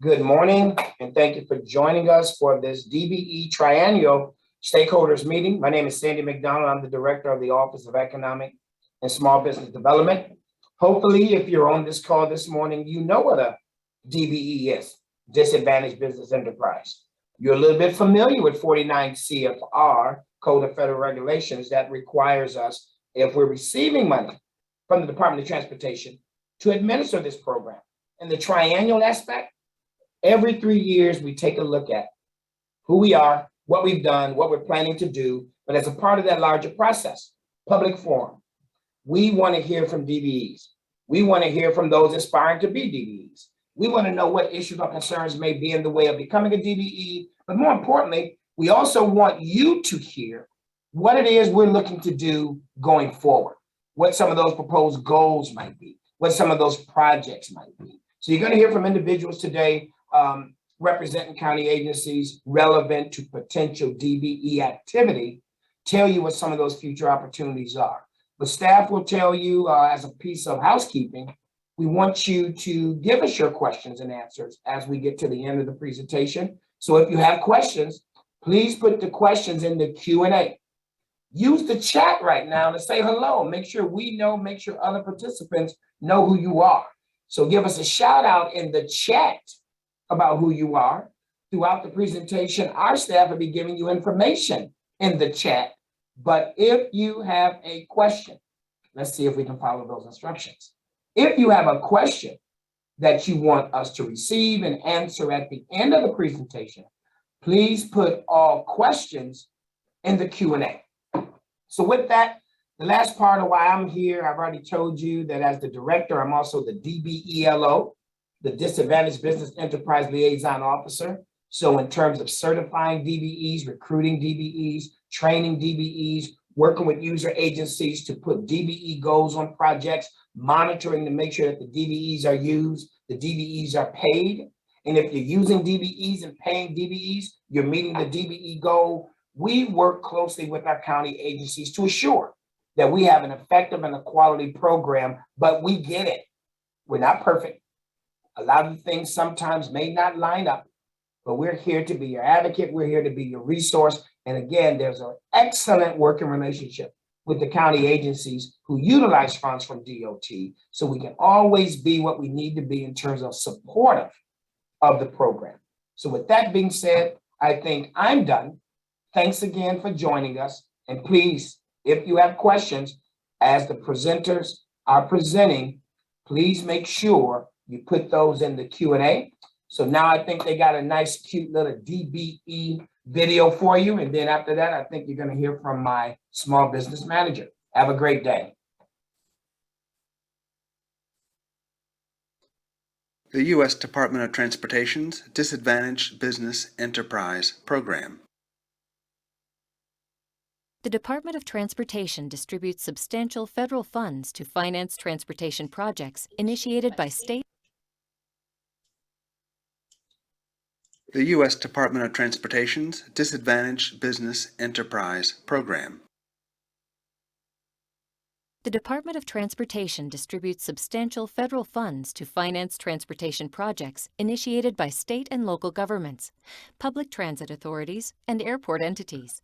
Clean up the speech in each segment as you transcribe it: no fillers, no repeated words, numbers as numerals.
Good morning, and thank you for joining us for this DBE Triennial Stakeholders Meeting. My name is Sandy McDonald. I'm the Director of the Office of Economic and Small Business Development. Hopefully, if you're on this call this morning, you know what a DBE is, Disadvantaged Business Enterprise. You're a little bit familiar with 49 CFR, Code of Federal Regulations, that requires us, if we're receiving money from the Department of Transportation, to administer this program. In the triennial aspect, every 3 years, we take a look at who we are, what we've done, what we're planning to do. But as a part of that larger process, public forum, we want to hear from DBEs. We want to hear from those aspiring to be DBEs. We want to know what issues or concerns may be in the way of becoming a DBE. But more importantly, we also want you to hear what it is we're looking to do going forward, what some of those proposed goals might be, what some of those projects might be. So you're going to hear from individuals today representing county agencies relevant to potential DBE activity, tell you what some of those future opportunities are. But staff will tell you as a piece of housekeeping, we want you to give us your questions and answers as we get to the end of the presentation. So if you have questions, please put the questions in the Q&A. Use the chat right now to say hello. Make sure we know, make sure other participants know who you are. So give us a shout out in the chat about who you are. Throughout the presentation, our staff will be giving you information in the chat. But if you have a question, let's see if we can follow those instructions. If you have a question that you want us to receive and answer at the end of the presentation, please put all questions in the Q&A. So with that, the last part of why I'm here, I've already told you that as the director, I'm also the DBELO, the Disadvantaged Business Enterprise Liaison Officer. So in terms of certifying DBEs, recruiting DBEs, training DBEs, working with user agencies to put DBE goals on projects, monitoring to make sure that the DBEs are used, the DBEs are paid. And if you're using DBEs and paying DBEs, you're meeting the DBE goal. We work closely with our county agencies to assure that we have an effective and a quality program, but we get it. We're not perfect. A lot of things sometimes may not line up, but we're here to be your advocate. We're here to be your resource. And again, there's an excellent working relationship with the county agencies who utilize funds from DOT. So we can always be what we need to be in terms of supportive of the program. So with that being said, I think I'm done. Thanks again for joining us. And please, if you have questions, as the presenters are presenting, please make sure you put those in the Q&A. So now I think they got a nice, cute little DBE video for you. And then after that, I think you're going to hear from my small business manager. Have a great day. The U.S. Department of Transportation's Disadvantaged Business Enterprise Program. The Department of Transportation distributes substantial federal funds to finance transportation projects initiated by state. The U.S. Department of Transportation's Disadvantaged Business Enterprise Program. The Department of Transportation distributes substantial federal funds to finance transportation projects initiated by state and local governments, public transit authorities, and airport entities.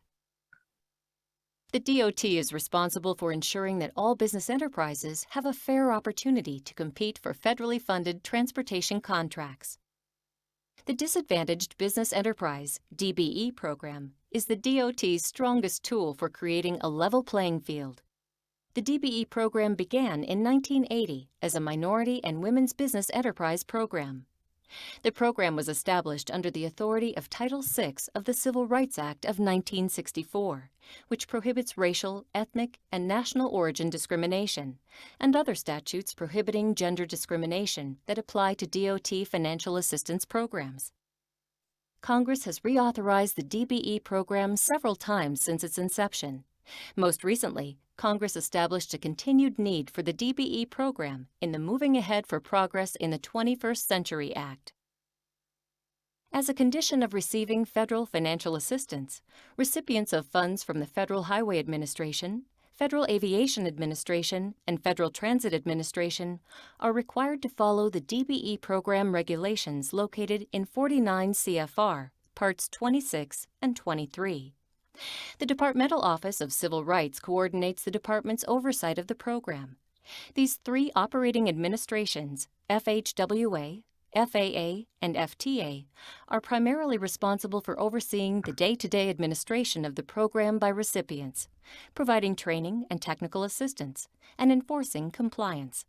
The DOT is responsible for ensuring that all business enterprises have a fair opportunity to compete for federally funded transportation contracts. The Disadvantaged Business Enterprise (DBE) program is the DOT's strongest tool for creating a level playing field. The DBE program began in 1980 as a minority and women's business enterprise program. The program was established under the authority of Title VI of the Civil Rights Act of 1964, which prohibits racial, ethnic, and national origin discrimination, and other statutes prohibiting gender discrimination that apply to DOT financial assistance programs. Congress has reauthorized the DBE program several times since its inception. Most recently, Congress established a continued need for the DBE program in the Moving Ahead for Progress in the 21st Century Act. As a condition of receiving federal financial assistance, recipients of funds from the Federal Highway Administration, Federal Aviation Administration and Federal Transit Administration are required to follow the DBE program regulations located in 49 CFR, Parts 26 and 23. The Departmental Office of Civil Rights coordinates the department's oversight of the program. These three operating administrations, FHWA, FAA, and FTA, are primarily responsible for overseeing the day-to-day administration of the program by recipients, providing training and technical assistance, and enforcing compliance.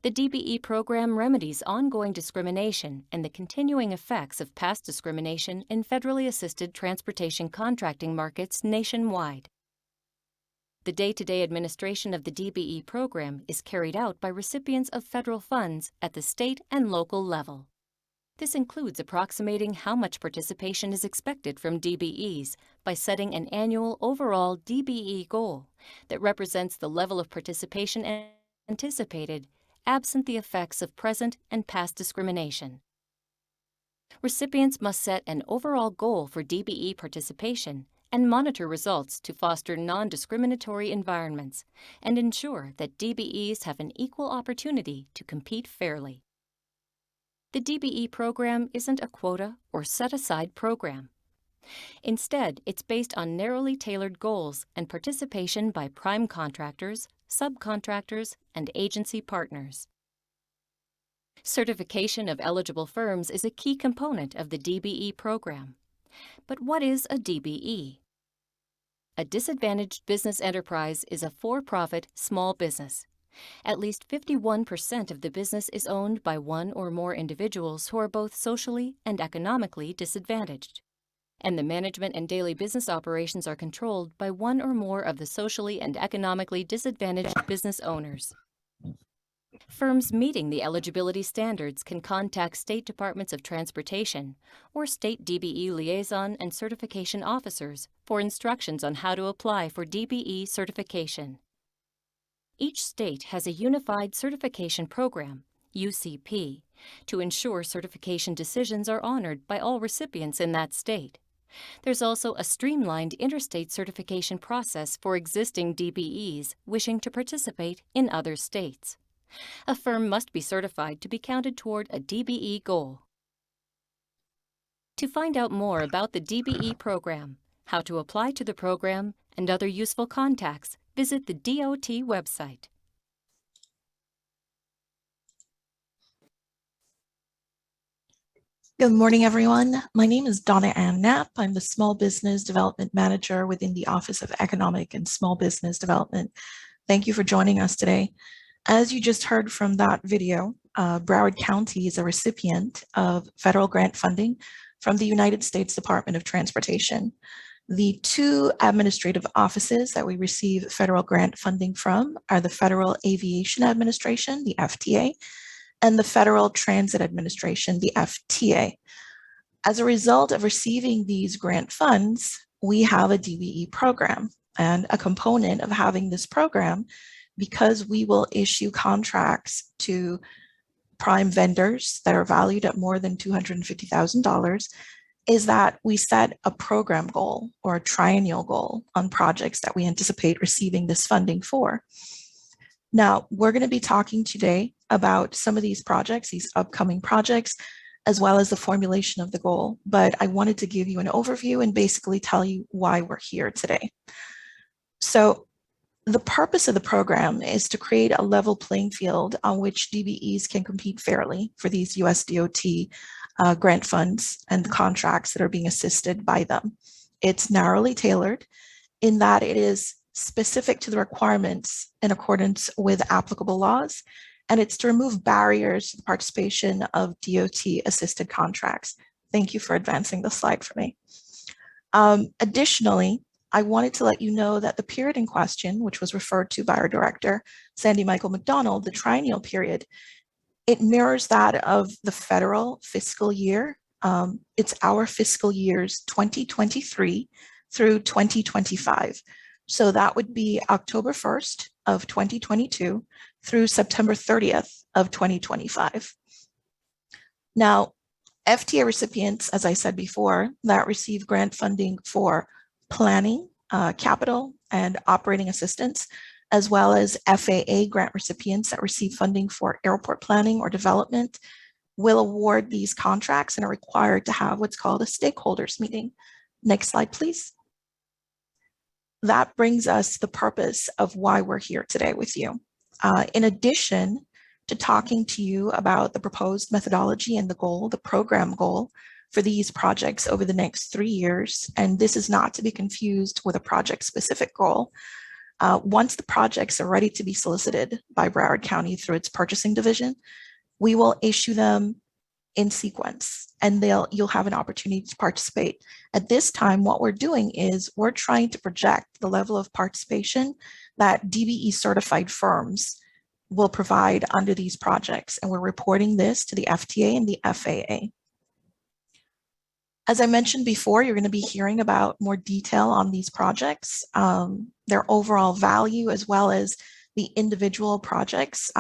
The DBE program remedies ongoing discrimination and the continuing effects of past discrimination in federally assisted transportation contracting markets nationwide. The day-to-day administration of the DBE program is carried out by recipients of federal funds at the state and local level. This includes approximating how much participation is expected from DBEs by setting an annual overall DBE goal that represents the level of participation anticipated absent the effects of present and past discrimination. Recipients must set an overall goal for DBE participation and monitor results to foster non-discriminatory environments and ensure that DBEs have an equal opportunity to compete fairly. The DBE program isn't a quota or set-aside program. Instead, it's based on narrowly tailored goals and participation by prime contractors, subcontractors, and agency partners. Certification of eligible firms is a key component of the DBE program. But what is a DBE? A disadvantaged business enterprise is a for-profit small business. At least 51% of the business is owned by one or more individuals who are both socially and economically disadvantaged. And the management and daily business operations are controlled by one or more of the socially and economically disadvantaged business owners. Firms meeting the eligibility standards can contact state departments of transportation or state DBE liaison and certification officers for instructions on how to apply for DBE certification. Each state has a unified certification program, UCP, to ensure certification decisions are honored by all recipients in that state. There's also a streamlined interstate certification process for existing DBEs wishing to participate in other states. A firm must be certified to be counted toward a DBE goal. To find out more about the DBE program, how to apply to the program, and other useful contacts, visit the DOT website. Good morning, everyone. My name is Donna Ann Knapp. I'm the Small Business Development Manager within the Office of Economic and Small Business Development. Thank you for joining us today. As you just heard from that video, Broward County is a recipient of federal grant funding from the United States Department of Transportation. The two administrative offices that we receive federal grant funding from are the Federal Aviation Administration, the FTA, and the Federal Transit Administration, the FTA. As a result of receiving these grant funds, we have a DBE program, and a component of having this program, because we will issue contracts to prime vendors that are valued at more than $250,000, is that we set a program goal or a triennial goal on projects that we anticipate receiving this funding for. Now, we're going to be talking today about some of these projects, these upcoming projects, as well as the formulation of the goal. But I wanted to give you an overview and basically tell you why we're here today. So the purpose of the program is to create a level playing field on which DBEs can compete fairly for these US DOT grant funds and contracts that are being assisted by them. It's narrowly tailored in that it is specific to the requirements in accordance with applicable laws, and it's to remove barriers to the participation of DOT assisted contracts. Thank you for advancing the slide for me. Additionally, I wanted to let you know that the period in question, which was referred to by our director, Sandy Michael McDonald, the triennial period, it mirrors that of the federal fiscal year. It's our fiscal years 2023 through 2025. So that would be October 1st of 2022 through September 30th of 2025. Now, FTA recipients, as I said before, that receive grant funding for planning, capital, and operating assistance, as well as FAA grant recipients that receive funding for airport planning or development, will award these contracts and are required to have what's called a stakeholders meeting. Next slide, please. That brings us to the purpose of why we're here today with you. In addition to talking to you about the proposed methodology and the goal, the program goal for these projects over the next 3 years, and this is not to be confused with a project-specific goal. Once the projects are ready to be solicited by Broward County through its purchasing division, we will issue them in sequence, and you'll have an opportunity to participate. At this time, what we're doing is we're trying to project the level of participation that DBE certified firms will provide under these projects, and we're reporting this to the FTA and the FAA. As I mentioned before, you're going to be hearing about more detail on these projects, their overall value, as well as the individual projects,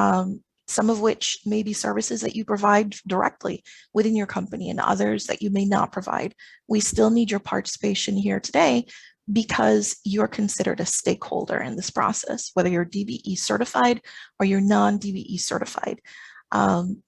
some of which may be services that you provide directly within your company and others that you may not provide. We still need your participation here today because you're considered a stakeholder in this process, whether you're DBE certified or you're non-DBE certified.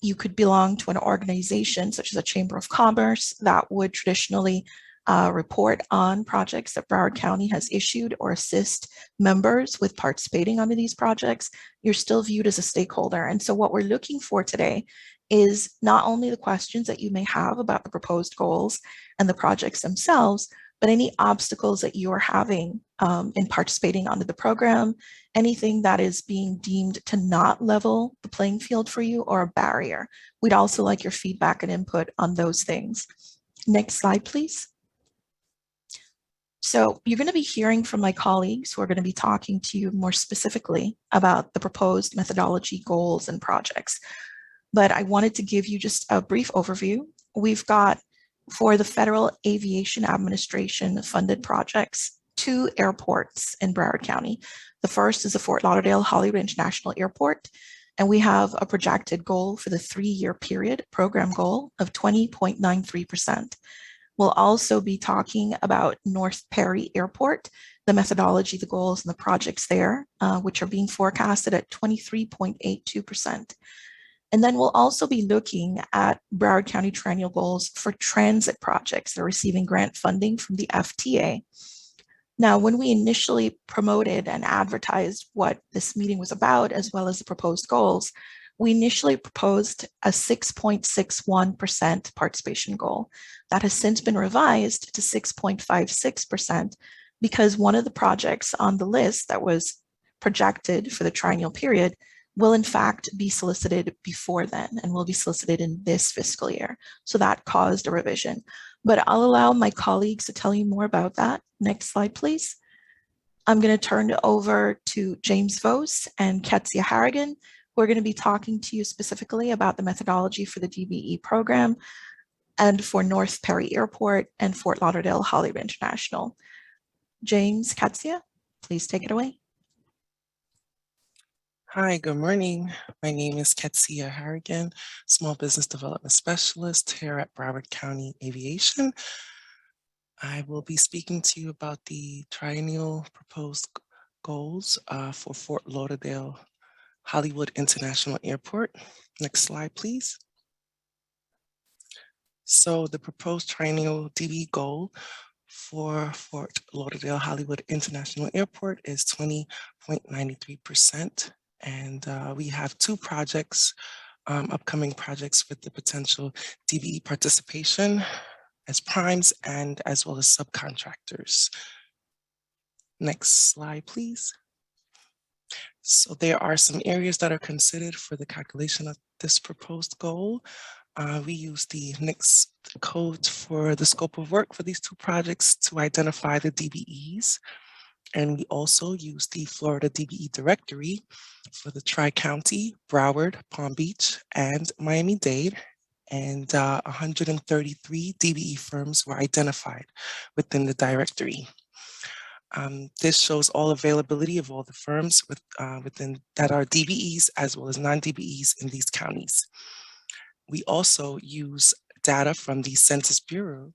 You could belong to an organization such as a Chamber of Commerce that would traditionally report on projects that Broward County has issued or assist members with participating under these projects. You're still viewed as a stakeholder. And so what we're looking for today is not only the questions that you may have about the proposed goals and the projects themselves, but any obstacles that you are having in participating under the program, anything that is being deemed to not level the playing field for you or a barrier. We'd also like your feedback and input on those things. Next slide, please. So you're going to be hearing from my colleagues who are going to be talking to you more specifically about the proposed methodology, goals, and projects. But I wanted to give you just a brief overview. We've got, for the Federal Aviation Administration funded projects, 2 airports in Broward County. The first is the Fort Lauderdale Hollywood International Airport, and we have a projected goal for the 3-year period, program goal of 20.93%. We'll also be talking about North Perry Airport, the methodology, the goals, and the projects there, which are being forecasted at 23.82%. And then we'll also be looking at Broward County Triennial goals for transit projects that are receiving grant funding from the FTA. Now, when we initially promoted and advertised what this meeting was about, as well as the proposed goals, we initially proposed a 6.61% participation goal. That has since been revised to 6.56% because one of the projects on the list that was projected for the triennial period will in fact be solicited before then and will be solicited in this fiscal year. So that caused a revision. But I'll allow my colleagues to tell you more about that. Next slide, please. I'm going to turn it over to James Vos and Ketsia Harrigan. We're going to be talking to you specifically about the methodology for the DBE program and for North Perry Airport and Fort Lauderdale Hollywood International. James, Ketsia, please take it away. Hi, good morning. My name is Ketsia Harrigan, Small Business Development Specialist here at Broward County Aviation. I will be speaking to you about the triennial proposed goals for Fort Lauderdale Hollywood International Airport. Next slide, please. So the proposed triennial DBE goal for Fort Lauderdale Hollywood International Airport is 20.93%. And we have 2 projects, upcoming projects with the potential DBE participation as primes and as well as subcontractors. Next slide, please. So there are some areas that are considered for the calculation of this proposed goal. We use the NICS code for the scope of work for these 2 projects to identify the DBEs. And we also use the Florida DBE directory for the Tri-County, Broward, Palm Beach, and Miami-Dade. And 133 DBE firms were identified within the directory. This shows all availability of all the firms within that are DBEs as well as non-DBEs in these counties. We also use data from the Census Bureau,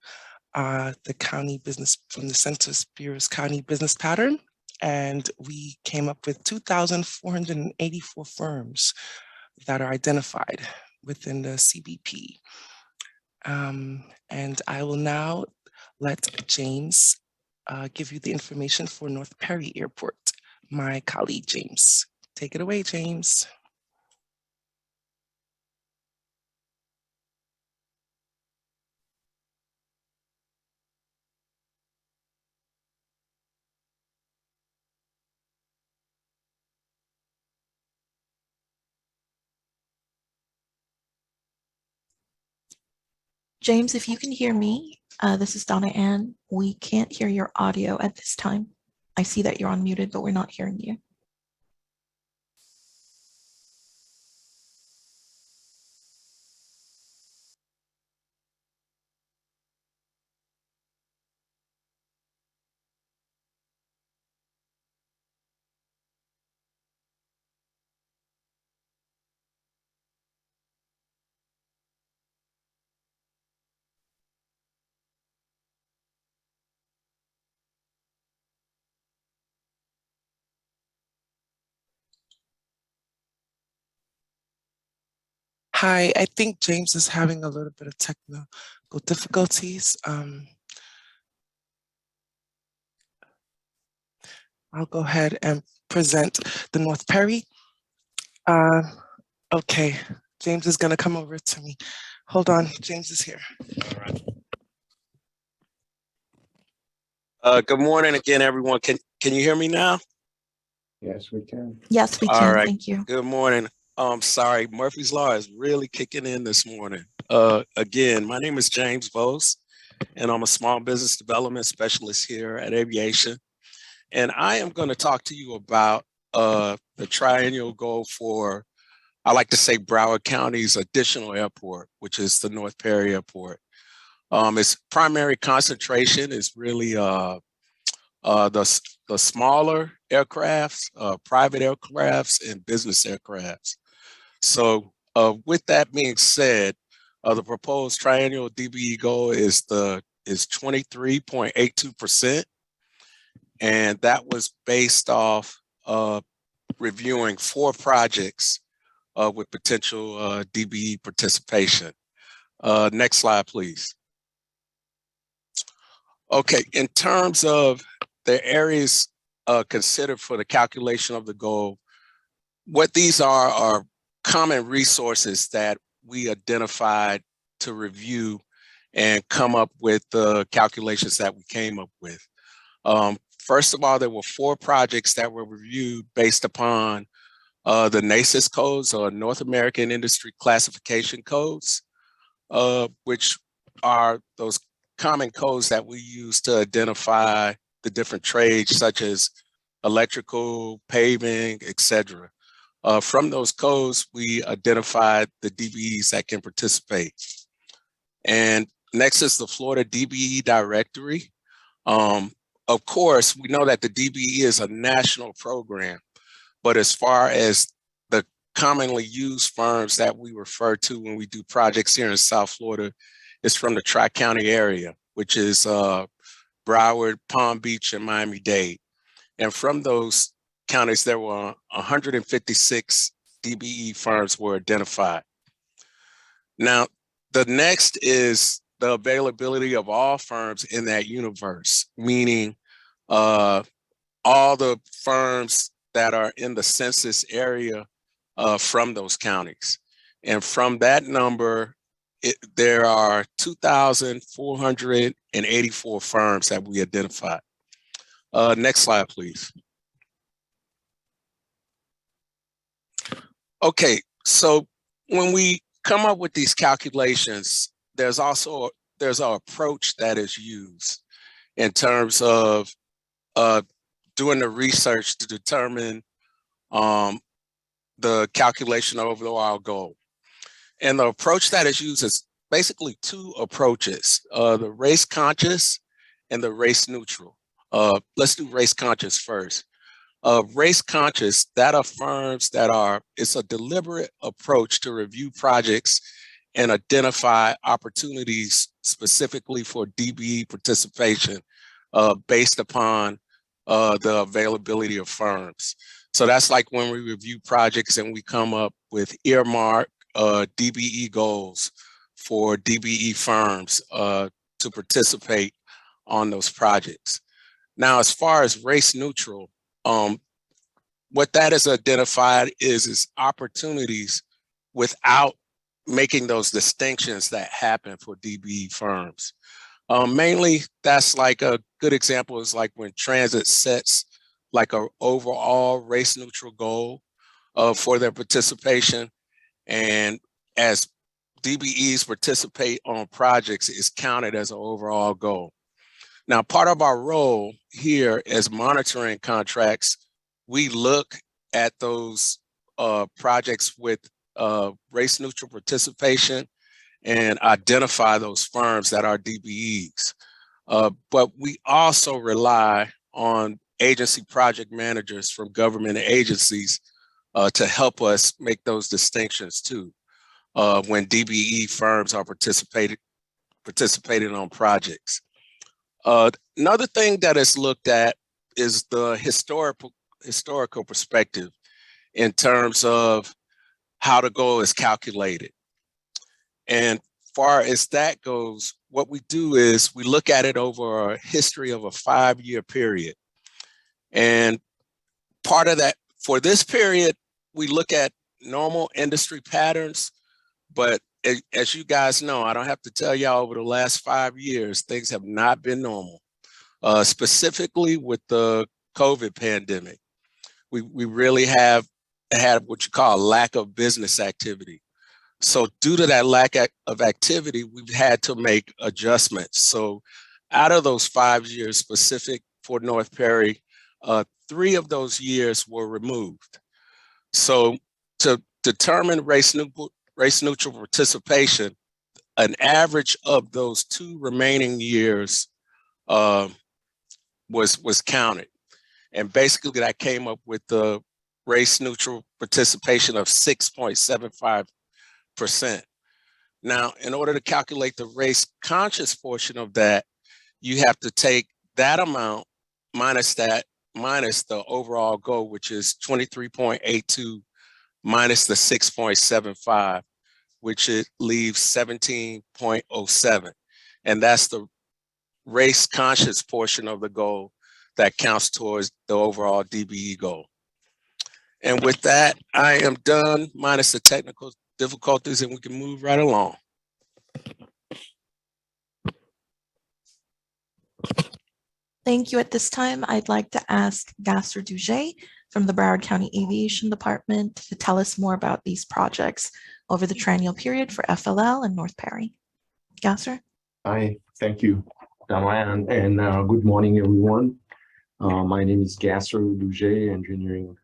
from the Census Bureau's county business pattern and we came up with 2,484 firms that are identified within the CBP. And I will now let James give you the information for North Perry Airport. My colleague, James. Take it away, James. James, if you can hear me, this is Donna Ann. We can't hear your audio at this time. I see that you're unmuted, but we're not hearing you. Hi, I think James is having a little bit of technical difficulties. I'll go ahead and present the North Perry. Okay, James is gonna come over to me. Hold on, James is here. All right. Good morning again, everyone. Can you hear me now? Yes, we can. Yes, we All can. right. Thank you. Good morning. Sorry, Murphy's Law is really kicking in this morning. Again, my name is James Vose, and I'm a small business development specialist here at Aviation. And I am going to talk to you about the triennial goal for, I like to say, Broward County's additional airport, which is the North Perry Airport. Its primary concentration is really the smaller aircrafts, private aircrafts, and business aircrafts. So with that being said, the proposed triennial DBE goal is 23.82%. And that was based off reviewing 4 projects with potential DBE participation. Next slide, please. Okay, in terms of the areas considered for the calculation of the goal, what these are common resources that we identified to review and come up with the calculations that we came up with. First of all, there were 4 projects that were reviewed based upon the NACIS codes, or North American Industry Classification Codes, which are those common codes that we use to identify the different trades such as electrical, paving, etc. From those codes, we identified the DBEs that can participate. And next is the Florida DBE directory. Of course, we know that the DBE is a national program, but as far as the commonly used firms that we refer to when we do projects here in South Florida, it's from the Tri-County area, which is Broward, Palm Beach, and Miami-Dade. And from those counties, there were 156 DBE firms were identified. Now, the next is the availability of all firms in that universe, meaning all the firms that are in the census area from those counties. And from that number, there are 2,484 firms that we identified. Next slide, please. Okay, so when we come up with these calculations, there's an approach that is used in terms of doing the research to determine the calculation of the overall goal. And the approach that is used is basically 2 approaches, the race conscious and the race neutral. Let's do race conscious first. Race conscious, that affirms that it's a deliberate approach to review projects and identify opportunities specifically for DBE participation based upon the availability of firms. So that's like when we review projects and we come up with earmark DBE goals for DBE firms to participate on those projects. Now, as far as race neutral, what that is identified is opportunities without making those distinctions that happen for DBE firms. Mainly, that's like a good example is like when transit sets like an overall race neutral goal for their participation. And as DBEs participate on projects, is counted as an overall goal. Now, part of our role here as monitoring contracts, we look at those projects with race neutral participation and identify those firms that are DBEs. But we also rely on agency project managers from government agencies to help us make those distinctions too, when DBE firms are participating on projects. Another thing that is looked at is the historical perspective in terms of how the goal is calculated. And far as that goes, what we do is we look at it over a history of a 5-year period. And part of that, for this period, we look at normal industry patterns, but as you guys know, I don't have to tell y'all over the last 5 years, things have not been normal, specifically with the COVID pandemic. We really have had what you call a lack of business activity. So due to that lack of activity, we've had to make adjustments. So out of those 5 years specific for North Perry, 3 of those years were removed. So to determine race neutral participation, an average of those 2 remaining years was counted. And basically that came up with the race neutral participation of 6.75%. Now, in order to calculate the race conscious portion of that, you have to take that amount minus the overall goal, which is 23.82 minus the 6.75, which it leaves 17.07. And that's the race conscious portion of the goal that counts towards the overall DBE goal. And with that, I am done, minus the technical difficulties, and we can move right along. Thank you. At this time, I'd like to ask Gasser Duget from the Broward County Aviation Department to tell us more about these projects over the triennial period for FLL and North Perry. Gasser? Hi, thank you, Diane, and good morning, everyone. My name is Gasser Duget, Engineering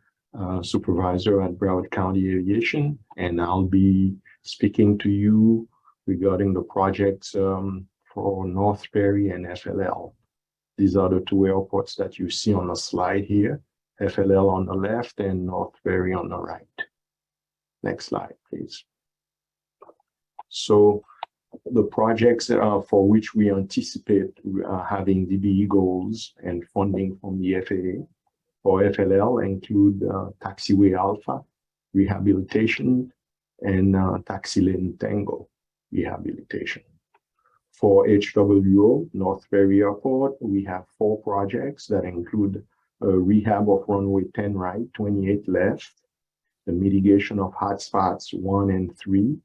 Supervisor at Broward County Aviation, and I'll be speaking to you regarding the projects for North Perry and FLL. These are the 2 airports that you see on the slide here, FLL on the left and North Perry on the right. Next slide, please. So the projects for which we anticipate having DBE goals and funding from the FAA for FLL include Taxiway Alpha rehabilitation and Taxi Lane Tango rehabilitation. For HWO, North Perry Airport, we have 4 projects that include a rehab of runway 10 right, 28 left, the mitigation of hotspots 1 and 3,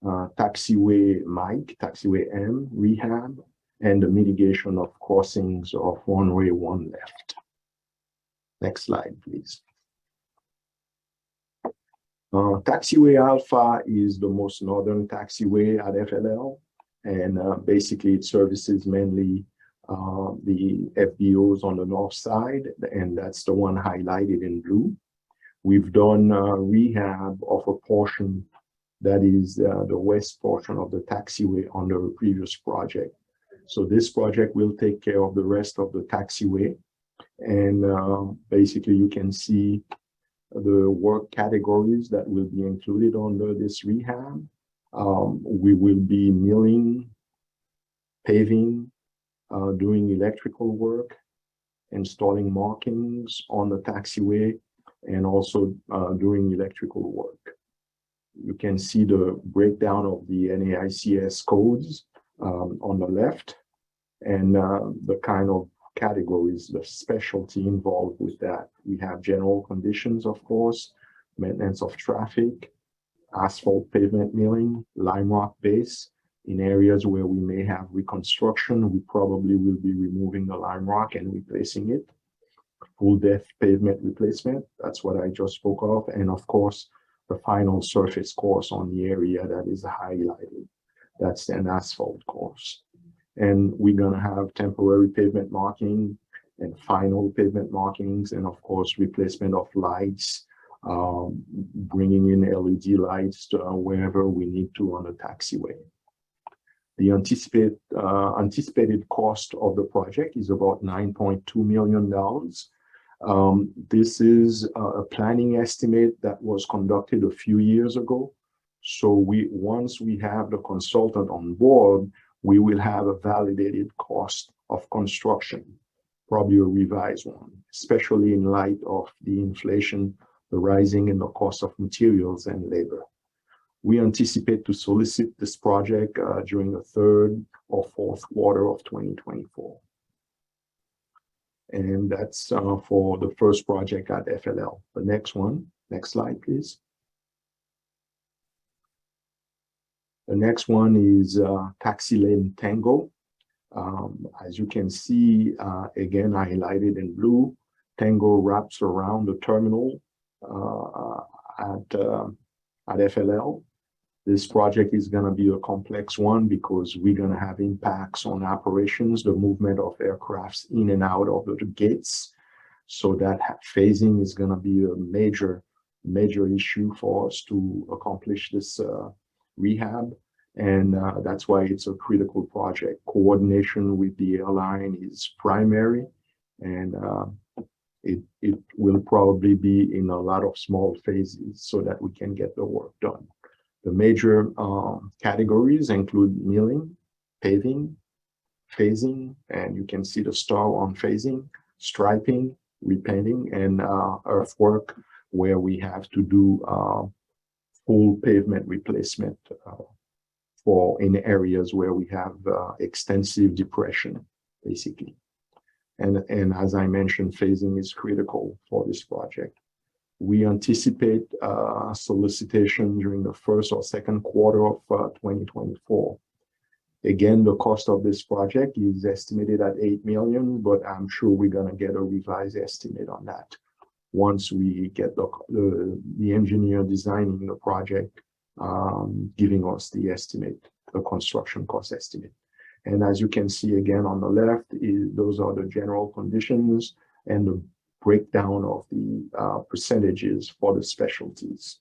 taxiway Mike, taxiway M rehab, and the mitigation of crossings of runway 1 left. Next slide, please. Taxiway Alpha is the most northern taxiway at FLL, and basically it services mainly the FBOs on the north side, and that's the one highlighted in blue. We've done rehab of a portion that is the west portion of the taxiway under a previous project. So this project will take care of the rest of the taxiway. And basically you can see the work categories that will be included under this rehab. We will be milling, paving, doing electrical work, installing markings on the taxiway, and also doing electrical work. You can see the breakdown of the NAICS codes on the left, and the kind of categories, the specialty involved with that. We have general conditions, of course, maintenance of traffic, asphalt pavement milling, lime rock base. In areas where we may have reconstruction, we probably will be removing the lime rock and replacing it. Full depth pavement replacement, that's what I just spoke of. And of course, the final surface course on the area that is highlighted. That's an asphalt course. And we're gonna have temporary pavement marking and final pavement markings, and of course, replacement of lights, bringing in LED lights to wherever we need to on the taxiway. The anticipated cost of the project is about $9.2 million. This is a planning estimate that was conducted a few years ago. So once we have the consultant on board, we will have a validated cost of construction, probably a revised one, especially in light of the inflation, the rising in the cost of materials and labor. We anticipate to solicit this project during the third or fourth quarter of 2024. And that's for the first project at FLL. The next one, next slide, please. The next one is Taxi Lane Tango. As you can see, again, highlighted in blue, Tango wraps around the terminal at FLL. This project is going to be a complex one because we're going to have impacts on operations, the movement of aircrafts in and out of the gates. So that phasing is going to be a major issue for us to accomplish this rehab. And that's why it's a critical project. Coordination with the airline is primary, and it will probably be in a lot of small phases so that we can get the work done. The major categories include milling, paving, phasing, and you can see the star on phasing, striping, repainting, and earthwork, where we have to do full pavement replacement in areas where we have extensive depression, basically. And as I mentioned, phasing is critical for this project. We anticipate solicitation during the first or second quarter of 2024. Again, the cost of this project is estimated at $8 million, but I'm sure we're going to get a revised estimate on that once we get the engineer designing the project, giving us the estimate, the construction cost estimate. And as you can see again on the left, those are the general conditions and the breakdown of the percentages for the specialties.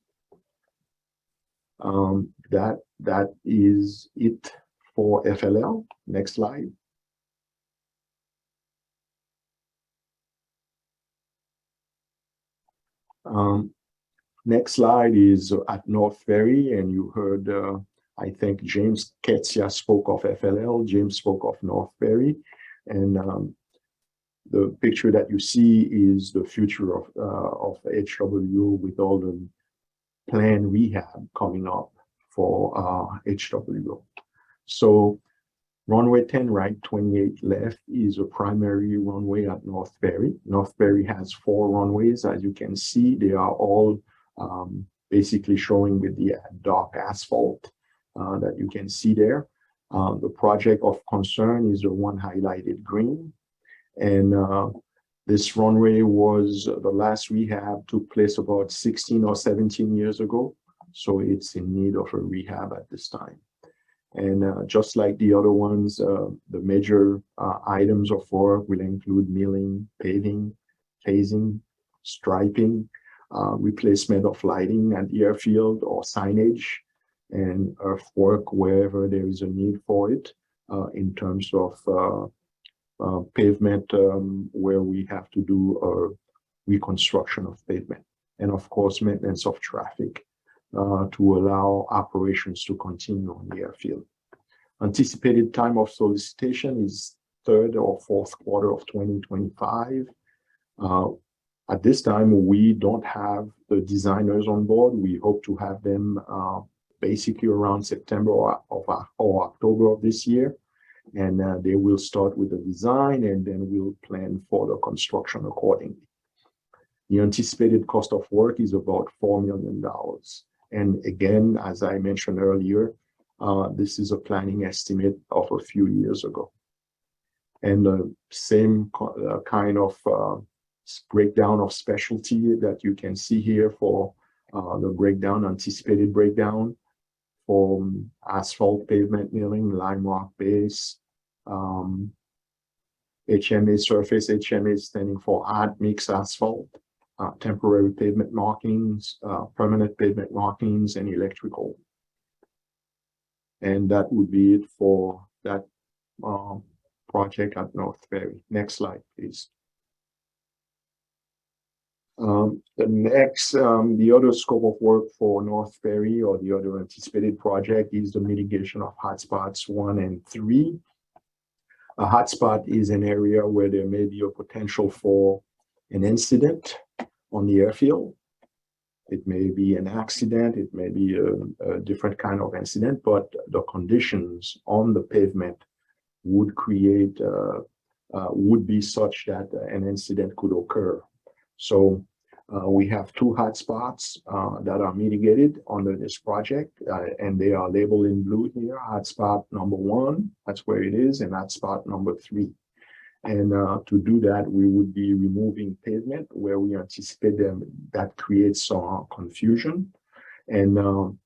That is it for FLL. Next slide. Next slide is at North Ferry, and you heard, I think James Ketsia spoke of FLL, James spoke of North Ferry, and the picture that you see is the future of HW with all the planned rehab coming up for HW. So runway 10 right, 28 left is a primary runway at North Ferry. North Ferry has 4 runways. As you can see, they are all basically showing with the dark asphalt that you can see there. The project of concern is the one highlighted green. And this runway was the last rehab took place about 16 or 17 years ago. So it's in need of a rehab at this time. And just like the other ones, the major items of work will include milling, paving, phasing, striping, replacement of lighting at the airfield or signage, and earthwork wherever there is a need for it in terms of pavement where we have to do a reconstruction of pavement, and of course maintenance of traffic to allow operations to continue on the airfield. Anticipated time of solicitation is third or fourth quarter of 2025. At this time, we don't have the designers on board. We hope to have them basically around September or October of this year. And they will start with the design, and then we'll plan for the construction accordingly. The anticipated cost of work is about $4 million. And again, as I mentioned earlier, this is a planning estimate of a few years ago. And the same kind of breakdown of specialty that you can see here for the breakdown, anticipated breakdown for asphalt pavement milling, lime rock base, HMA surface, HMA standing for hard mix asphalt, temporary pavement markings, permanent pavement markings, and electrical. And that would be it for that project at North Ferry. Next slide, please. The other scope of work for North Ferry, or the other anticipated project, is the mitigation of hotspots 1 and 3. A hotspot is an area where there may be a potential for an incident on the airfield. It may be an accident, it may be a different kind of incident, but the conditions on the pavement would create, would be such that an incident could occur. So we have 2 hotspots that are mitigated under this project, and they are labeled in blue here. Hotspot number 1, that's where it is, and hotspot number 3. And to do that, we would be removing pavement where we anticipate that creates some confusion. And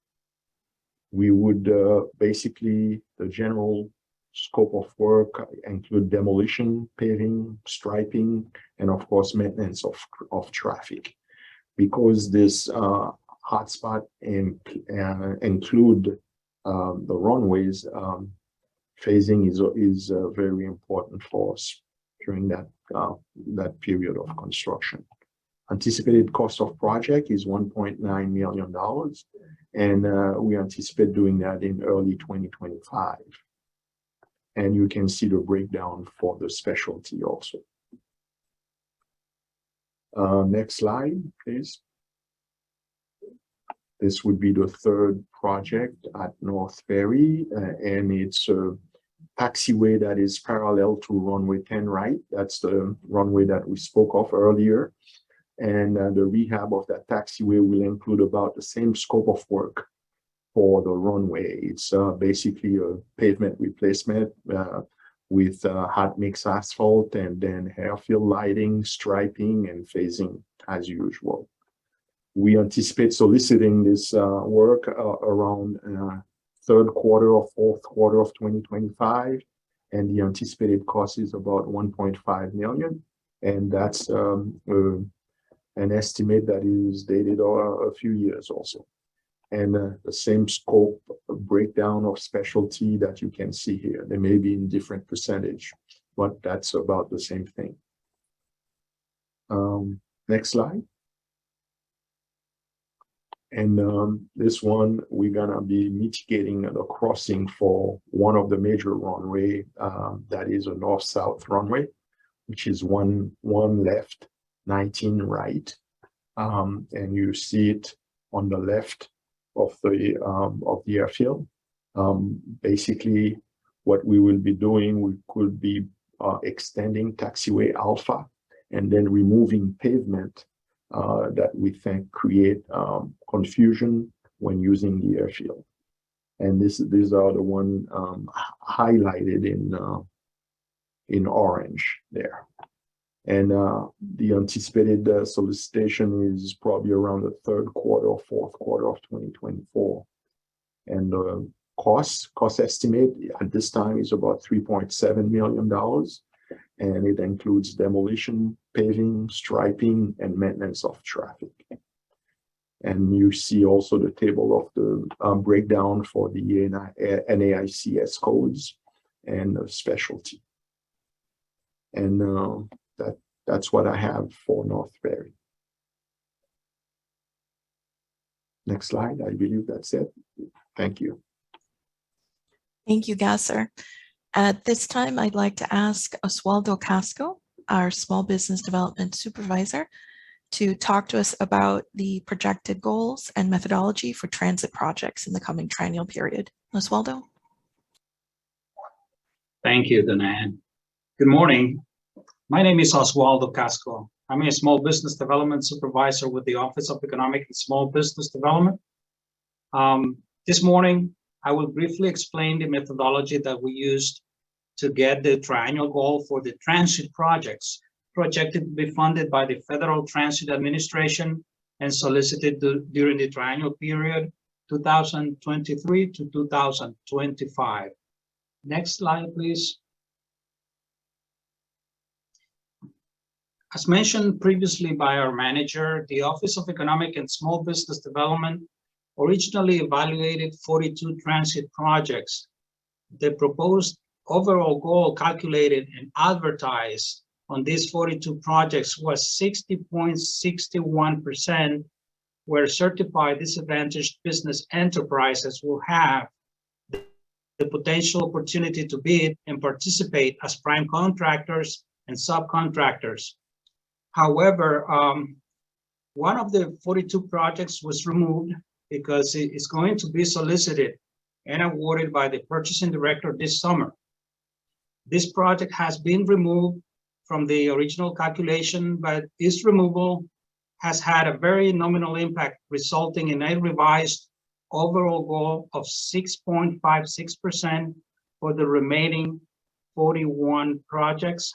we would basically, the general scope of work include demolition, paving, striping, and of course, maintenance of traffic. Because this hotspot include the runways, phasing is very important for us during that period of construction. Anticipated cost of project is $1.9 million, and we anticipate doing that in early 2025. And you can see the breakdown for the specialty also. Next slide, please. This would be the third project at North Ferry, and it's a taxiway that is parallel to runway 10 right. That's the runway that we spoke of earlier. And the rehab of that taxiway will include about the same scope of work for the runway. It's basically a pavement replacement with hot mix asphalt, and then airfield lighting, striping, and phasing as usual. We anticipate soliciting this work around third quarter or fourth quarter of 2025, and the anticipated cost is about $1.5 million, and that's an estimate that is dated a few years also. And the same scope breakdown of specialty that you can see here. They may be in different percentage, but that's about the same thing. Next slide. And this one, we're gonna be mitigating the crossing for one of the major runway, that is a north-south runway, which is one left, 19 right. And you see it on the left of the airfield. Basically, what we will be doing, we could be extending taxiway alpha and then removing pavement that we think create confusion when using the airfield. And these are the one highlighted in orange there. And the anticipated solicitation is probably around the third quarter or fourth quarter of 2024. And the cost estimate at this time is about $3.7 million. And it includes demolition, paving, striping, and maintenance of traffic. And you see also the table of the breakdown for the NAICS codes and the specialty. And that's what I have for North Ferry. Next slide, I believe that's it. Thank you. Thank you, Gasser. At this time, I'd like to ask Oswaldo Casco, our Small Business Development Supervisor, to talk to us about the projected goals and methodology for transit projects in the coming triennial period. Oswaldo? Thank you, Diane. Good morning. My name is Oswaldo Casco. I'm a Small Business Development Supervisor with the Office of Economic and Small Business Development. This morning, I will briefly explain the methodology that we used to get the triennial goal for the transit projects projected to be funded by the Federal Transit Administration and solicited during the triennial period 2023 to 2025. Next slide, please. As mentioned previously by our manager, the Office of Economic and Small Business Development originally evaluated 42 transit projects. The proposed overall goal calculated and advertised on these 42 projects was 60.61%, where certified disadvantaged business enterprises will have the potential opportunity to bid and participate as prime contractors and subcontractors. However, one of the 42 projects was removed because it is going to be solicited and awarded by the purchasing director this summer. This project has been removed from the original calculation, but its removal has had a very nominal impact, resulting in a revised overall goal of 6.56% for the remaining 41 projects.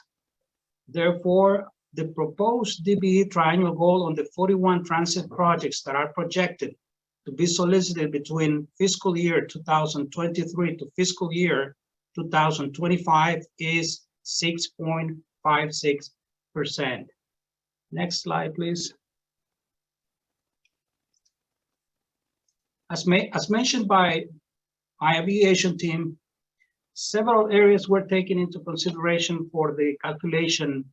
Therefore, the proposed DBE triennial goal on the 41 transit projects that are projected to be solicited between fiscal year 2023 to fiscal year 2025 is 6.56%. Next slide, please. As mentioned by my aviation team, several areas were taken into consideration for the calculation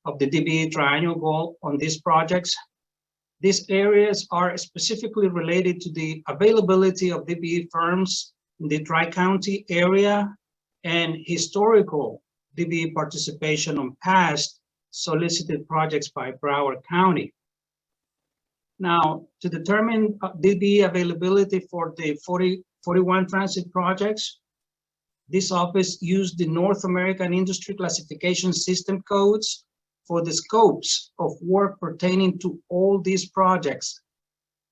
of the DBE triennial goal on these projects. These areas are specifically related to the availability of DBE firms in the Tri-County area and historical DBE participation on past solicited projects by Broward County. Now, to determine DBE availability for the 41 transit projects, this office used the North American Industry Classification System codes for the scopes of work pertaining to all these projects.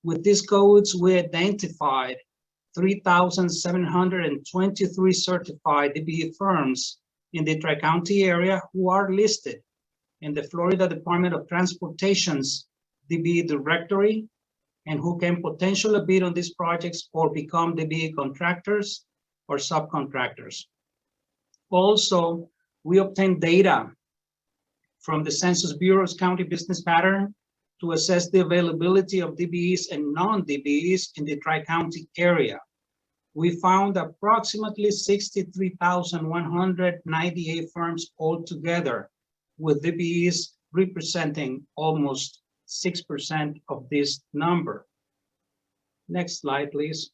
With these codes, we identified 3,723 certified DBE firms in the Tri-County area who are listed in the Florida Department of Transportation's DBE directory and who can potentially bid on these projects or become DBE contractors or subcontractors. Also, we obtained data from the Census Bureau's county business pattern to assess the availability of DBEs and non-DBEs in the Tri-County area. We found approximately 63,198 firms altogether, with DBEs representing almost 6% of this number. Next slide, please.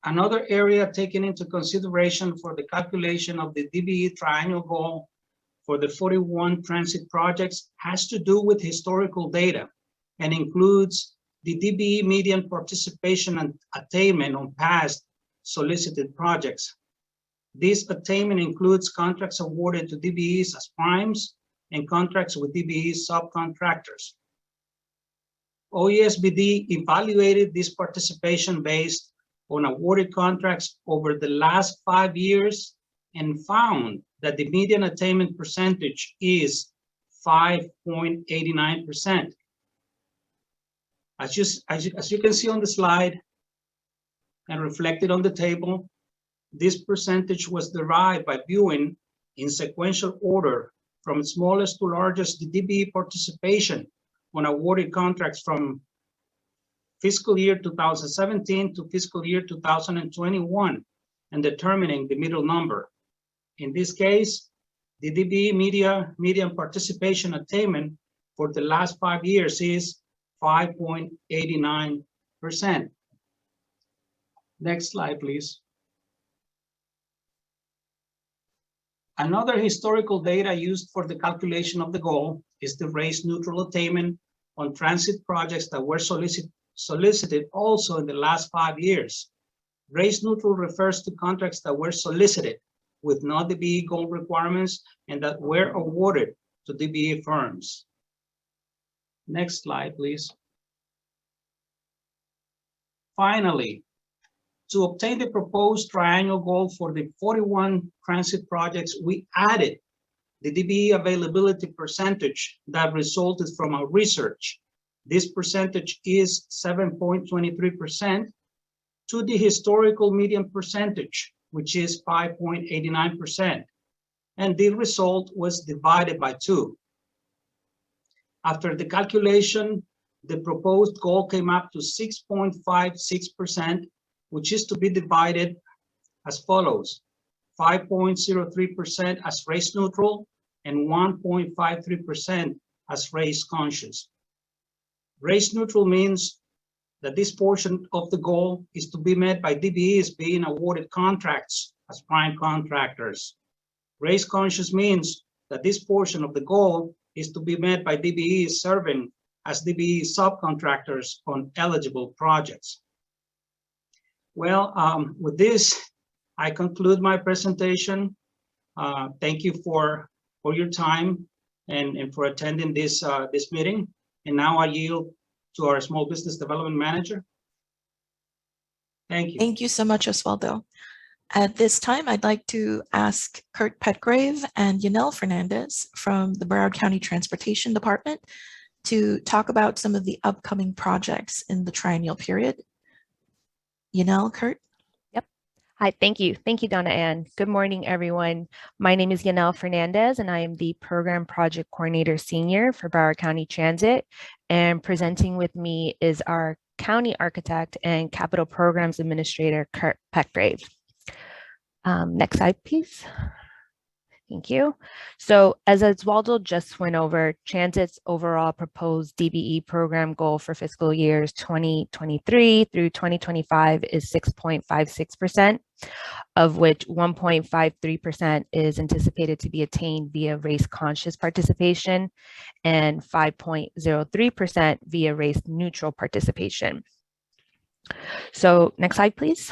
Another area taken into consideration for the calculation of the DBE triennial goal for the 41 transit projects has to do with historical data and includes the DBE median participation and attainment on past solicited projects. This attainment includes contracts awarded to DBEs as primes and contracts with DBE subcontractors. OESBD evaluated this participation based on awarded contracts over the last 5 years and found that the median attainment percentage is 5.89%. As you can see on the slide and reflected on the table, this percentage was derived by viewing in sequential order from smallest to largest the DBE participation on awarded contracts from fiscal year 2017 to fiscal year 2021 and determining the middle number. In this case, the DBE median participation attainment for the last 5 years is 5.89%. Next slide, please. Another historical data used for the calculation of the goal is the race neutral attainment on transit projects that were solicited also in the last 5 years. Race neutral refers to contracts that were solicited with no DBE goal requirements and that were awarded to DBE firms. Next slide, please. Finally, to obtain the proposed triennial goal for the 41 transit projects, we added the DBE availability percentage that resulted from our research. This percentage is 7.23% to the historical median percentage, which is 5.89%. And the result was divided by 2. After the calculation, the proposed goal came up to 6.56%, which is to be divided as follows: 5.03% as race neutral and 1.53% as race conscious. Race neutral means that this portion of the goal is to be met by DBEs being awarded contracts as prime contractors. Race conscious means that this portion of the goal is to be met by DBEs serving as DBE subcontractors on eligible projects. Well, with this, I conclude my presentation. Thank you for your time and for attending this meeting. And now I yield to our Small Business Development Manager. Thank you. Thank you so much, Osvaldo. At this time, I'd like to ask Kurt Petgrave and Yanel Fernandez from the Broward County Transportation Department to talk about some of the upcoming projects in the triennial period. Yanel, Kurt? Yep. Hi, thank you. Thank you, Donna Ann. Good morning, everyone. My name is Yanel Fernandez, and I am the Program Project Coordinator Senior for Broward County Transit. And presenting with me is our County Architect and Capital Programs Administrator, Kurt Petgrave. Next slide, please. Thank you. So as Osvaldo just went over, Transit's overall proposed DBE program goal for fiscal years 2023 through 2025 is 6.56%, of which 1.53% is anticipated to be attained via race-conscious participation and 5.03% via race-neutral participation. So next slide, please.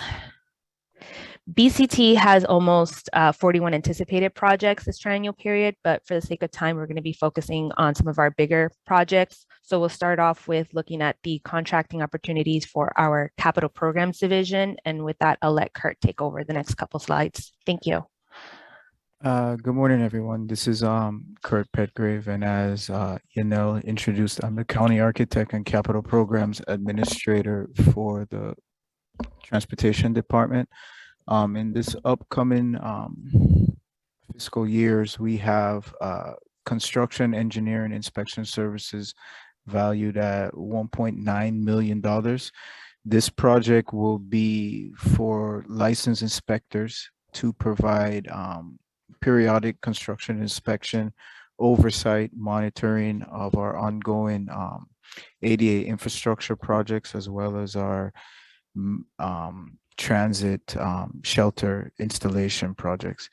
BCT has almost 41 anticipated projects this triennial period, but for the sake of time, we're going to be focusing on some of our bigger projects. So we'll start off with looking at the contracting opportunities for our capital programs division. And with that, I'll let Kurt take over the next couple slides. Thank you. Good morning, everyone. This is Kurt Petgrave, and as Yanel introduced, I'm the County Architect and Capital Programs Administrator for the Transportation Department. In this upcoming fiscal years, we have construction, engineering, inspection services valued at $1.9 million. This project will be for licensed inspectors to provide periodic construction inspection, oversight, monitoring of our ongoing ADA infrastructure projects, as well as our transit shelter installation projects.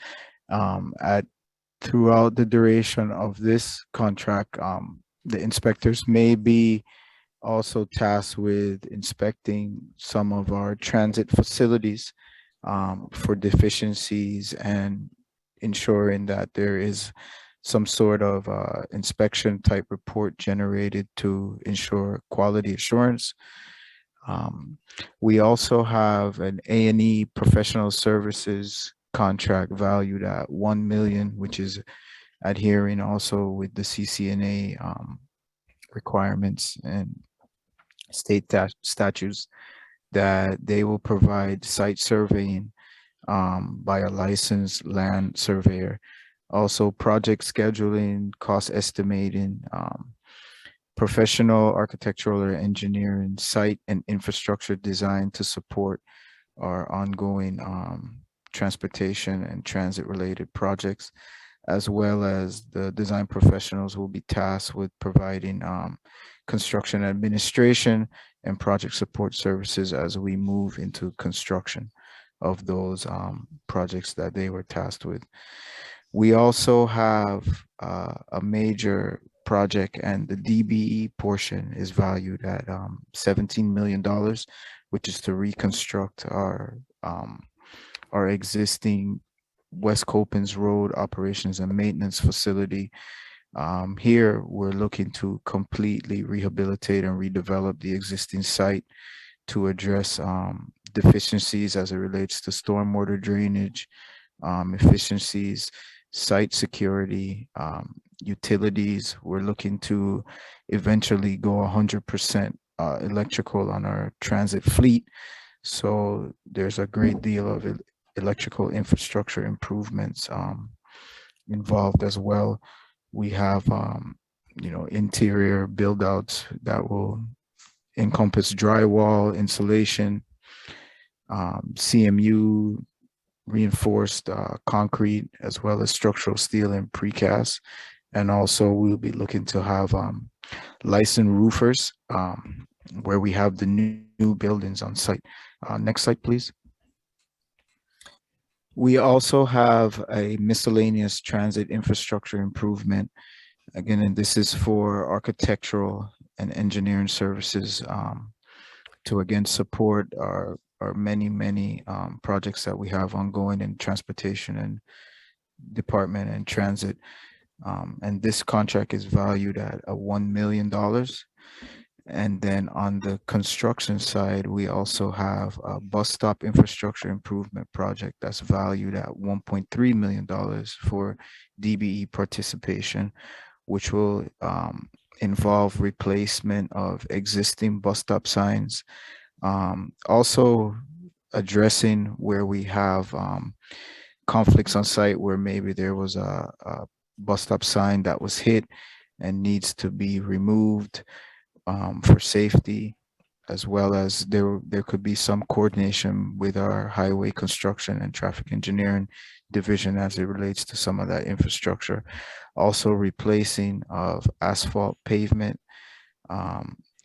Throughout the duration of this contract, the inspectors may be also tasked with inspecting some of our transit facilities for deficiencies and ensuring that there is some sort of inspection type report generated to ensure quality assurance. We also have an A&E professional services contract valued at $1 million, which is adhering also with the CCNA requirements and state statutes, that they will provide site surveying by a licensed land surveyor. Also project scheduling, cost estimating, professional architectural or engineering, site and infrastructure design to support our ongoing transportation and transit related projects, as well as the design professionals will be tasked with providing construction administration and project support services as we move into construction of those projects that they were tasked with. We also have a major project, and the DBE portion is valued at $17 million, which is to reconstruct our existing West Copans Road operations and maintenance facility. Here, we're looking to completely rehabilitate and redevelop the existing site to address deficiencies as it relates to stormwater drainage, efficiencies, site security, utilities. We're looking to eventually go 100% electrical on our transit fleet. So there's a great deal of electrical infrastructure improvements involved as well. We have, interior build outs that will encompass drywall, insulation, CMU, reinforced concrete, as well as structural steel and precast. And also we'll be looking to have licensed roofers where we have the new buildings on site. Next slide, please. We also have a miscellaneous transit infrastructure improvement. Again, and this is for architectural and engineering services to again support our many projects that we have ongoing in transportation and department and transit. And this contract is valued at $1 million. And then on the construction side, we also have a bus stop infrastructure improvement project that's valued at $1.3 million for DBE participation, which will involve replacement of existing bus stop signs, also addressing where we have conflicts on site where maybe there was a bus stop sign that was hit and needs to be removed for safety, as well as there could be some coordination with our highway construction and traffic engineering division as it relates to some of that infrastructure. Also replacing of asphalt pavement,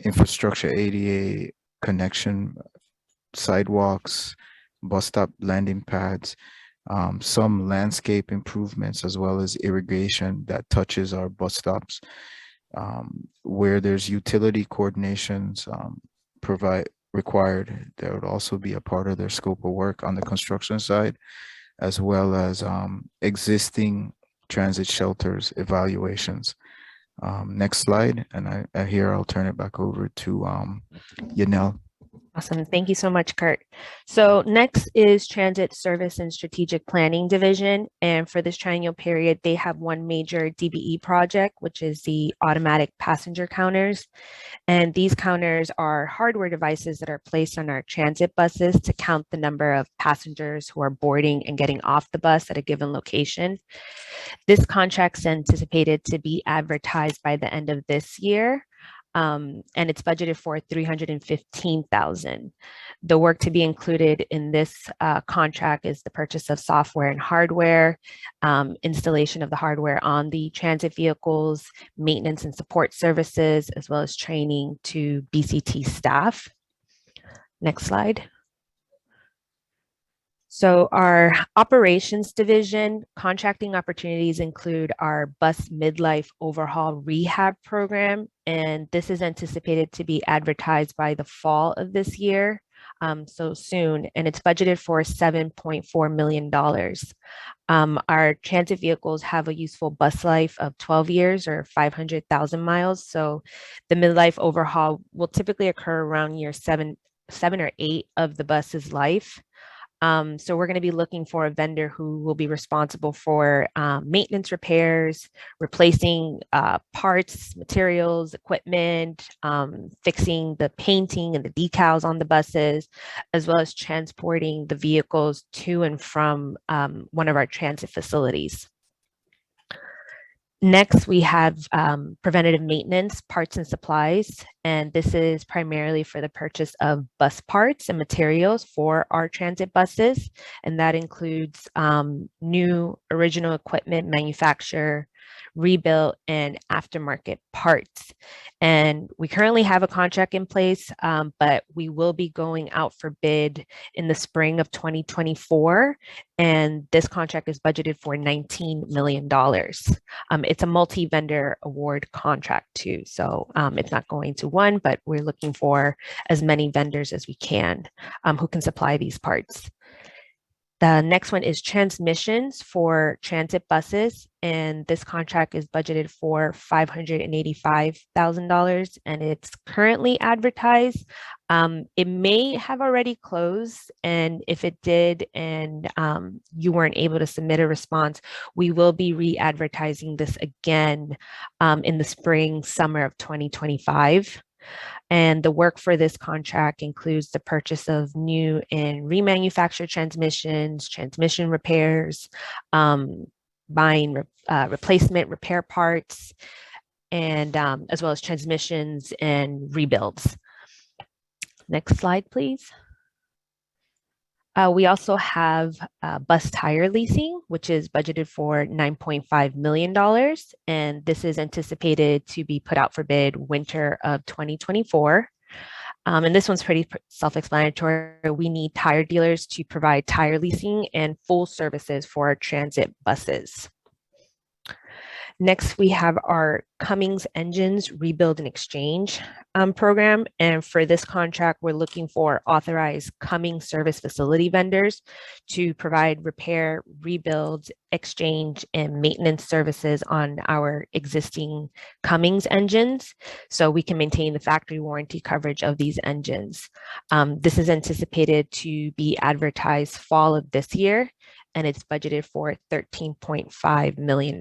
infrastructure, ADA connection, sidewalks, bus stop landing pads, some landscape improvements, as well as irrigation that touches our bus stops. Where there's utility coordinations required, there would also be a part of their scope of work on the construction side, as well as existing transit shelters evaluations. Next slide, and here I'll turn it back over to Yanel. Awesome. Thank you so much, Kurt. So next is Transit Service and Strategic Planning Division. And for this triennial period, they have one major DBE project, which is the automatic passenger counters. And these counters are hardware devices that are placed on our transit buses to count the number of passengers who are boarding and getting off the bus at a given location. This contract's anticipated to be advertised by the end of this year. And it's budgeted for $315,000. The work to be included in this contract is the purchase of software and hardware, installation of the hardware on the transit vehicles, maintenance and support services, as well as training to BCT staff. Next slide. So our operations division contracting opportunities include our bus midlife overhaul rehab program, and this is anticipated to be advertised by the fall of this year, so soon, and it's budgeted for $7.4 million. Our transit vehicles have a useful bus life of 12 years or 500,000 miles, so the midlife overhaul will typically occur around year seven or 8 of the bus's life. So we're going to be looking for a vendor who will be responsible for maintenance repairs, replacing parts, materials, equipment, fixing the painting and the decals on the buses, as well as transporting the vehicles to and from one of our transit facilities. Next, we have preventative maintenance, parts and supplies, and this is primarily for the purchase of bus parts and materials for our transit buses, and that includes new original equipment manufacture, rebuilt, and aftermarket parts. And we currently have a contract in place, but we will be going out for bid in the spring of 2024. And this contract is budgeted for $19 million. It's a multi-vendor award contract too. So it's not going to one, but we're looking for as many vendors as we can who can supply these parts. The next one is transmissions for transit buses, and this contract is budgeted for $585,000, and it's currently advertised. It may have already closed, and if it did and you weren't able to submit a response, we will be re-advertising this again in the spring, summer of 2025. And the work for this contract includes the purchase of new and remanufactured transmissions, transmission repairs, buying replacement repair parts, and as well as transmissions and rebuilds. Next slide, please. We also have bus tire leasing, which is budgeted for $9.5 million. And this is anticipated to be put out for bid winter of 2024. And this one's pretty self-explanatory. We need tire dealers to provide tire leasing and full services for our transit buses. Next, we have our Cummins Engines Rebuild and Exchange program. And for this contract, we're looking for authorized Cummins service facility vendors to provide repair, rebuild, exchange, and maintenance services on our existing Cummins engines, so we can maintain the factory warranty coverage of these engines. This is anticipated to be advertised fall of this year, and it's budgeted for $13.5 million.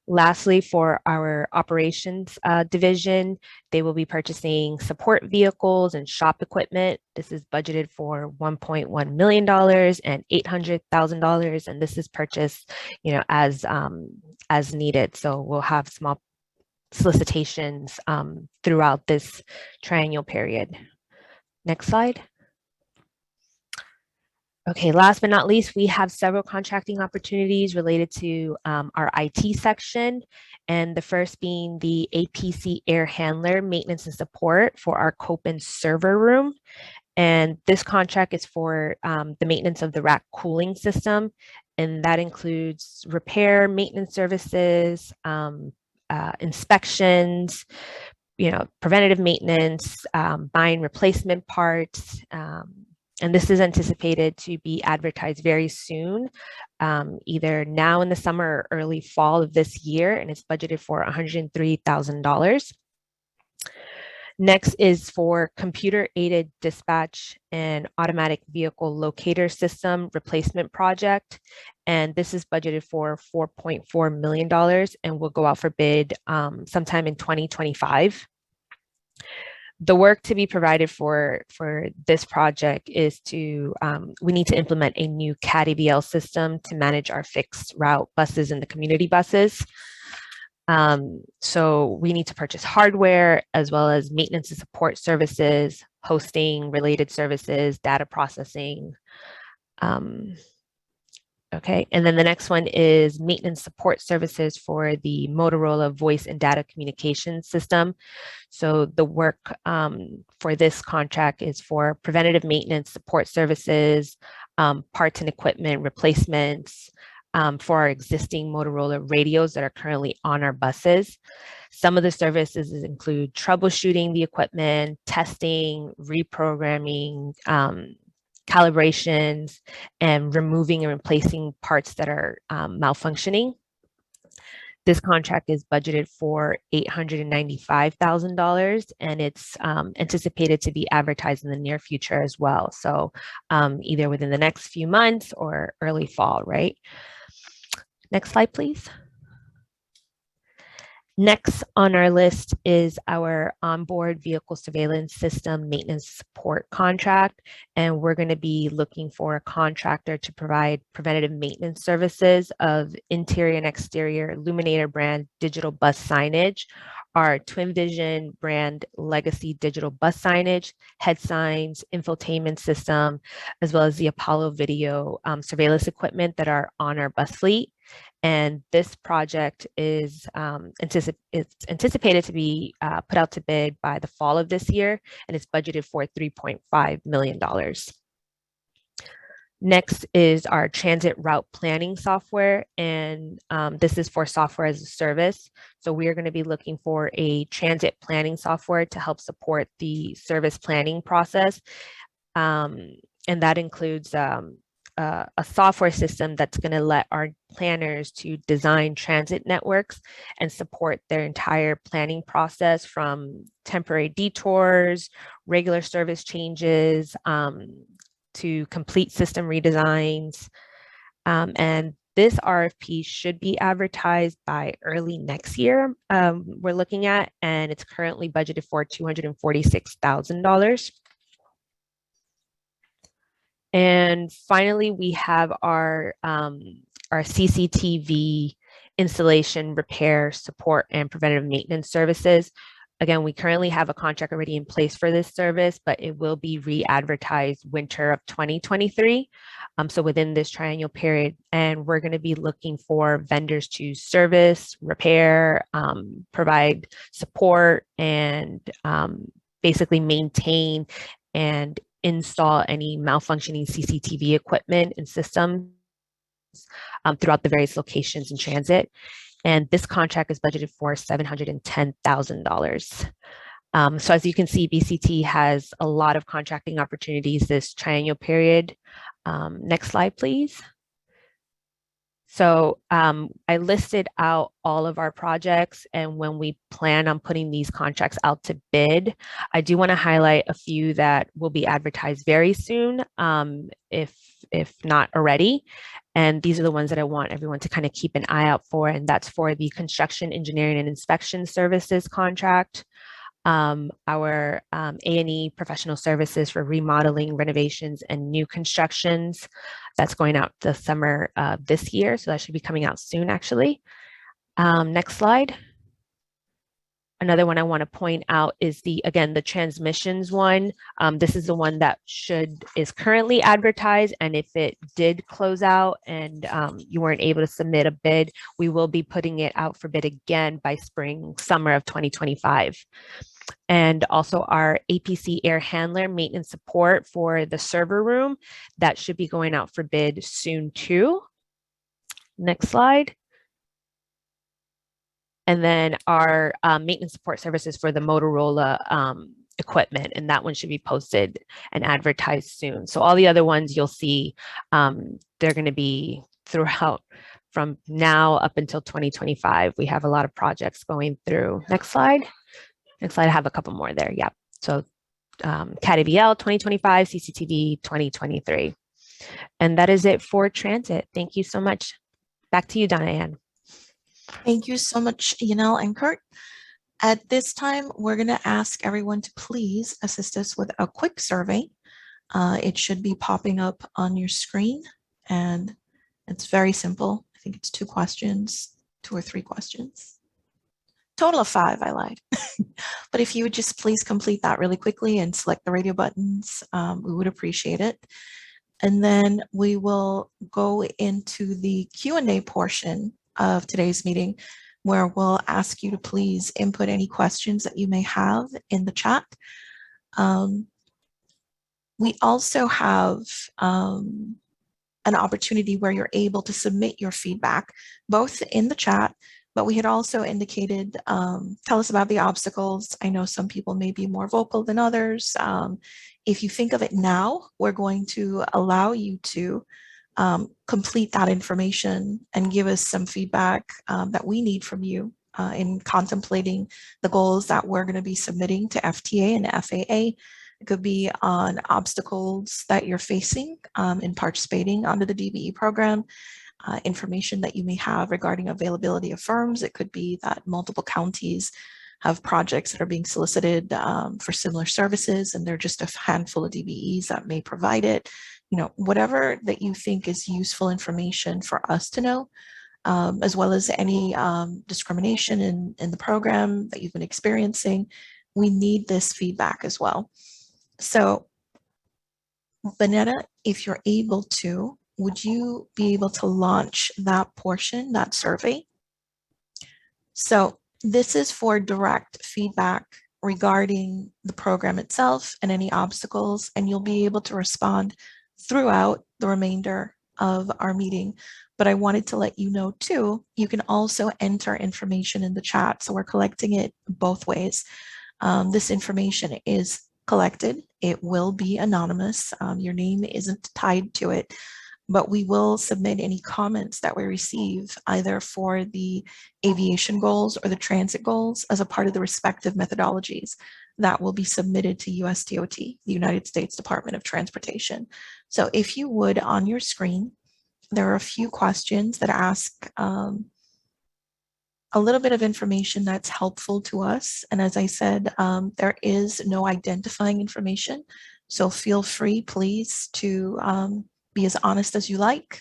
Lastly, for our operations division, they will be purchasing support vehicles and shop equipment. This is budgeted for $1.1 million and $800,000, and this is purchased, as needed. So we'll have small solicitations throughout this triennial period. Next slide. Okay, last but not least, we have several contracting opportunities related to our IT section, and the first being the APC air handler maintenance and support for our Copen server room. And this contract is for the maintenance of the rack cooling system, and that includes repair, maintenance services, inspections, preventative maintenance, buying replacement parts, and this is anticipated to be advertised very soon, either now in the summer or early fall of this year, and it's budgeted for $103,000. Next is for computer-aided dispatch and automatic vehicle locator system replacement project, and this is budgeted for $4.4 million and will go out for bid sometime in 2025. The work to be provided for this project is to, we need to implement a new CAD-AVL system to manage our fixed route buses and the community buses. So we need to purchase hardware as well as maintenance and support services, hosting related services, data processing. Okay, and then the next one is maintenance support services for the Motorola voice and data communication system. So the work for this contract is for preventative maintenance support services, parts and equipment replacements for our existing Motorola radios that are currently on our buses. Some of the services include troubleshooting the equipment, testing, reprogramming, calibrations, and removing and replacing parts that are malfunctioning. This contract is budgeted for $895,000, and it's anticipated to be advertised in the near future as well. So either within the next few months or early fall, right? Next slide, please. Next on our list is our onboard vehicle surveillance system maintenance support contract, and we're going to be looking for a contractor to provide preventative maintenance services of interior and exterior Illuminator brand digital bus signage, our Twin Vision brand legacy digital bus signage, head signs, infotainment system, as well as the Apollo video surveillance equipment that are on our bus fleet. And this project is it's anticipated to be put out to bid by the fall of this year, and it's budgeted for $3.5 million. Next is our transit route planning software, and this is for software as a service. So we are going to be looking for a transit planning software to help support the service planning process. And that includes a software system that's going to let our planners to design transit networks and support their entire planning process, from temporary detours, regular service changes, to complete system redesigns. And this RFP should be advertised by early next year, we're looking at, and it's currently budgeted for $246,000. And finally, we have our CCTV installation, repair, support, and preventative maintenance services. Again, we currently have a contract already in place for this service, but it will be re-advertised winter of 2023. So within this triennial period, and we're going to be looking for vendors to service, repair, provide support, and basically maintain and install any malfunctioning CCTV equipment and systems throughout the various locations in transit. And this contract is budgeted for $710,000. So as you can see, BCT has a lot of contracting opportunities this triennial period. Next slide, please. So I listed out all of our projects and when we plan on putting these contracts out to bid. I do want to highlight a few that will be advertised very soon, if not already. And these are the ones that I want everyone to kind of keep an eye out for. And that's for the construction, engineering, and inspection services contract, our A&E professional services for remodeling, renovations, and new constructions. That's going out the summer of this year. So that should be coming out soon, actually. Next slide. Another one I want to point out is again, the transmissions one. This is the one that is currently advertised. And if it did close out and you weren't able to submit a bid, we will be putting it out for bid again by summer of 2025. And also our APC air handler maintenance support for the server room, that should be going out for bid soon too. Next slide. And then our maintenance support services for the Motorola equipment, and that one should be posted and advertised soon. So all the other ones you'll see, they're going to be throughout from now up until 2025. We have a lot of projects going through. Next slide. Next slide, I have a couple more there. Yeah. So CAT-AVL 2025, CCTV 2023. And that is it for transit. Thank you so much. Back to you, Donna Ann. Thank you so much, Yanel and Kurt. At this time, we're going to ask everyone to please assist us with a quick survey. It should be popping up on your screen, and it's very simple. I think it's 2 questions, 2 or 3 questions. Total of 5, I lied. But if you would just please complete that really quickly and select the radio buttons, we would appreciate it. And then we will go into the Q&A portion of today's meeting, where we'll ask you to please input any questions that you may have in the chat. We also have an opportunity where you're able to submit your feedback, both in the chat, but we had also indicated, tell us about the obstacles. I know some people may be more vocal than others. If you think of it now, we're going to allow you to complete that information and give us some feedback that we need from you in contemplating the goals that we're going to be submitting to FTA and FAA. It could be on obstacles that you're facing in participating under the DBE program, information that you may have regarding availability of firms. It could be that multiple counties have projects that are being solicited for similar services, and they're just a handful of DBEs that may provide it. You know, whatever that you think is useful information for us to know, as well as any discrimination in the program that you've been experiencing. We need this feedback as well. So, Bonetta, if you're able to, would you be able to launch that portion, that survey? So this is for direct feedback regarding the program itself and any obstacles, and you'll be able to respond throughout the remainder of our meeting. But I wanted to let you know too, you can also enter information in the chat. So we're collecting it both ways. This information is collected. It will be anonymous. Your name isn't tied to it, but we will submit any comments that we receive either for the aviation goals or the transit goals as a part of the respective methodologies that will be submitted to USDOT, the United States Department of Transportation. So if you would, on your screen, there are a few questions that ask a little bit of information that's helpful to us. And as I said, there is no identifying information. So feel free, please, to be as honest as you like,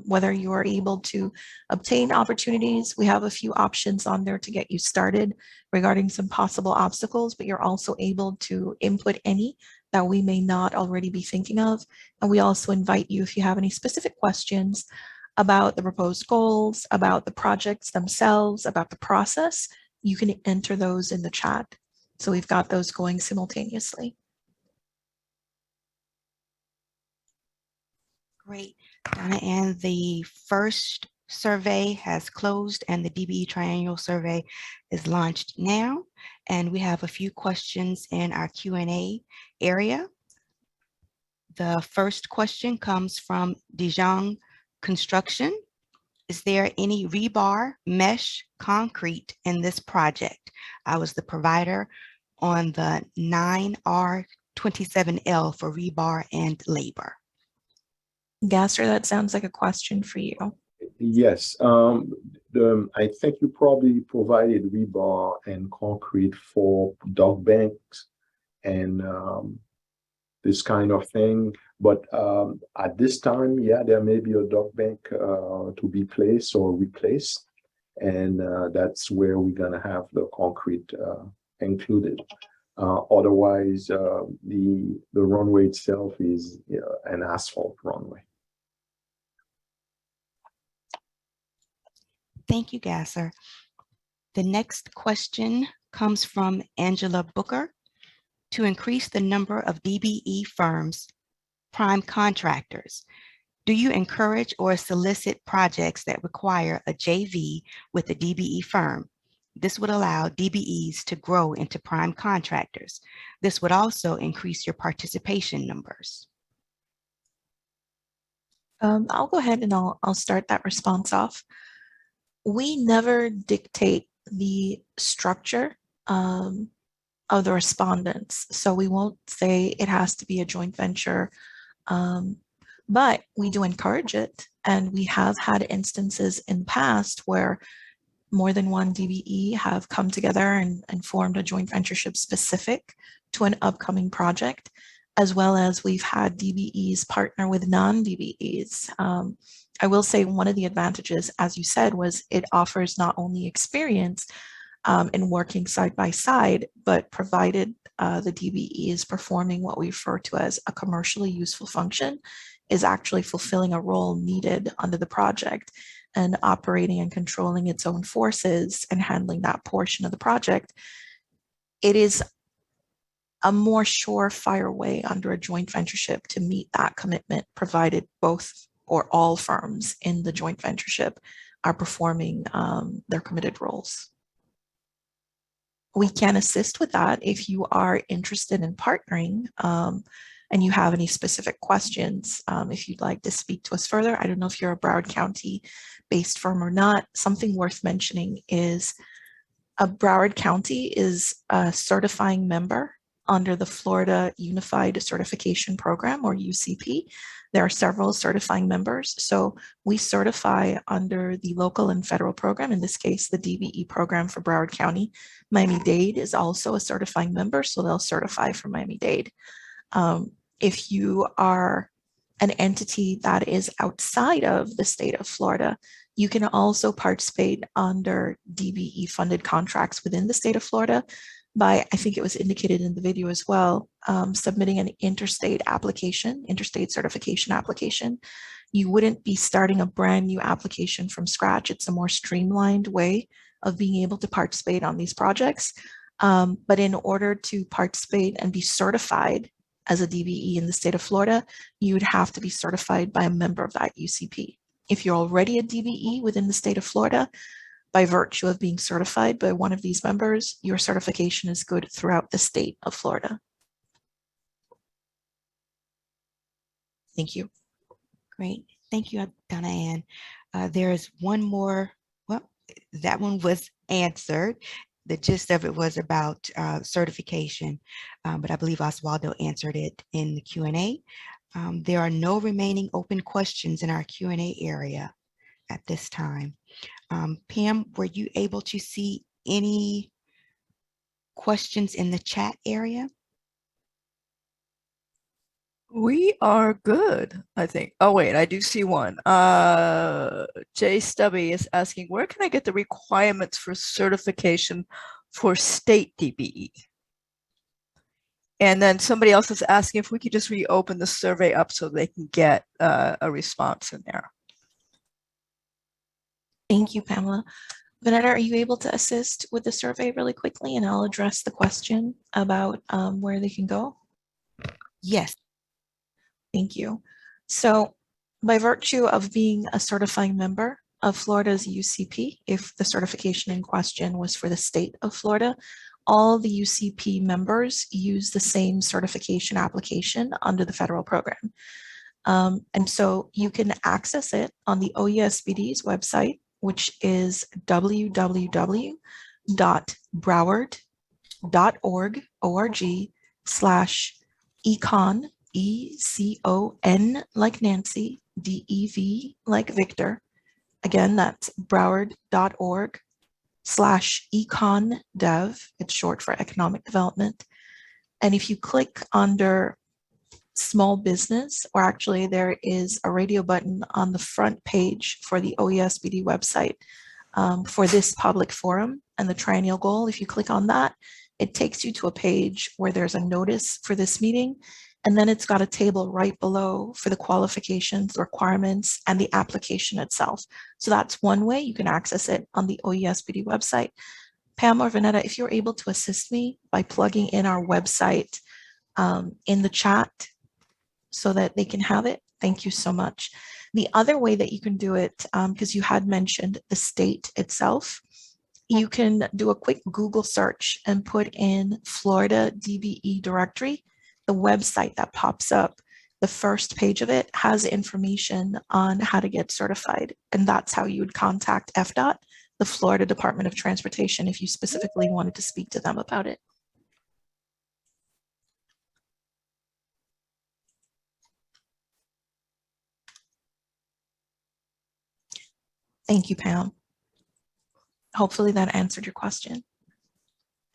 whether you are able to obtain opportunities. We have a few options on there to get you started regarding some possible obstacles, but you're also able to input any that we may not already be thinking of. And we also invite you, if you have any specific questions about the proposed goals, about the projects themselves, about the process, you can enter those in the chat. So we've got those going simultaneously. Great, Donna, and the first survey has closed and the DBE Triennial survey is launched now. And we have a few questions in our Q&A area. The first question comes from Dijon Construction. Is there any rebar, mesh, concrete in this project? I was the provider on the 9R27L for rebar and labor. Gasser, that sounds like a question for you. Yes, I think you probably provided rebar and concrete for dock banks and this kind of thing. But at this time, yeah, there may be a dock bank to be placed or replaced. And that's where we're gonna have the concrete included. Otherwise, the runway itself is an asphalt runway. Thank you, Gasser. The next question comes from Angela Booker. To increase the number of DBE firms, prime contractors, do you encourage or solicit projects that require a JV with a DBE firm? This would allow DBEs to grow into prime contractors. This would also increase your participation numbers. I'll go ahead and I'll start that response off. We never dictate the structure of the respondents. So we won't say it has to be a joint venture, but we do encourage it. And we have had instances in the past where more than one DBE have come together and formed a joint ventureship specific to an upcoming project, as well as we've had DBEs partner with non-DBEs. I will say one of the advantages, as you said, was it offers not only experience in working side by side, but provided the DBE is performing what we refer to as a commercially useful function, is actually fulfilling a role needed under the project and operating and controlling its own forces and handling that portion of the project. It is a more surefire way under a joint ventureship to meet that commitment, provided both or all firms in the joint ventureship are performing their committed roles. We can assist with that if you are interested in partnering and you have any specific questions. If you'd like to speak to us further, I don't know if you're a Broward County based firm or not. Something worth mentioning is Broward County is a certifying member under the Florida Unified Certification Program, or UCP. There are several certifying members. So we certify under the local and federal program, in this case, the DBE program for Broward County. Miami-Dade is also a certifying member, so they'll certify for Miami-Dade. If you are an entity that is outside of the state of Florida, you can also participate under DBE funded contracts within the state of Florida by, I think it was indicated in the video as well, submitting an interstate application, interstate certification application. You wouldn't be starting a brand new application from scratch. It's a more streamlined way of being able to participate on these projects. But in order to participate and be certified as a DBE in the state of Florida, you would have to be certified by a member of that UCP. If you're already a DBE within the state of Florida, by virtue of being certified by one of these members, your certification is good throughout the state of Florida. Thank you. Great. Thank you, Donna Ann. There is one more. Well, that one was answered. The gist of it was about certification, but I believe Oswaldo answered it in the Q&A. There are no remaining open questions in our Q&A area at this time. Pam, were you able to see any questions in the chat area? We are good, I think. Oh, wait, I do see one. Jay Stubby is asking, where can I get the requirements for certification for state DBE? And then somebody else is asking if we could just reopen the survey up so they can get a response in there. Thank you, Pamela. Vanetta, are you able to assist with the survey really quickly, and I'll address the question about where they can go? Yes. Thank you. So by virtue of being a certifying member of Florida's UCP, if the certification in question was for the state of Florida, all the UCP members use the same certification application under the federal program. And so you can access it on the OESBD's website, which is www.broward.org/econ, ECON like Nancy, DEV like Victor. Again, that's broward.org/econ-dev. It's short for economic development. And if you click under small business, or actually there is a radio button on the front page for the OESBD website for this public forum and the Triennial goal. If you click on that, it takes you to a page where there's a notice for this meeting. And then it's got a table right below for the qualifications, requirements, and the application itself. So that's one way you can access it on the OESBD website. Pam or Vanetta, if you're able to assist me by plugging in our website in the chat so that they can have it, thank you so much. The other way that you can do it, because you had mentioned the state itself, you can do a quick Google search and put in Florida DBE directory. The website that pops up, the first page of it has information on how to get certified. And that's how you would contact FDOT, the Florida Department of Transportation, if you specifically wanted to speak to them about it. Thank you, Pam. Hopefully that answered your question.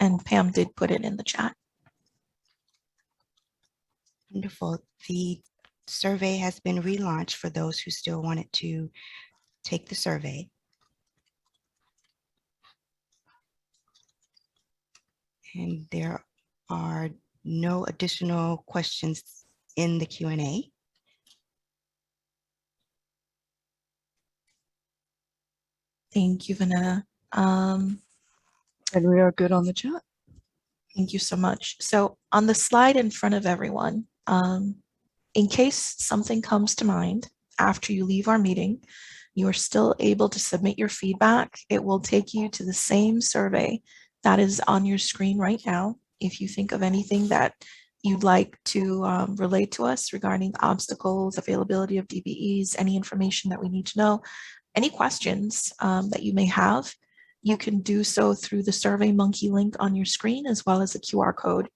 And Pam did put it in the chat. Wonderful. The survey has been relaunched for those who still wanted to take the survey. And there are no additional questions in the Q&A. Thank you, Vanessa. And we are good on the chat. Thank you so much. So on the slide in front of everyone, in case something comes to mind after you leave our meeting, you are still able to submit your feedback. It will take you to the same survey that is on your screen right now. If you think of anything that you'd like to relate to us regarding obstacles, availability of DBEs, any information that we need to know, any questions that you may have, you can do so through the SurveyMonkey link on your screen, as well as the QR code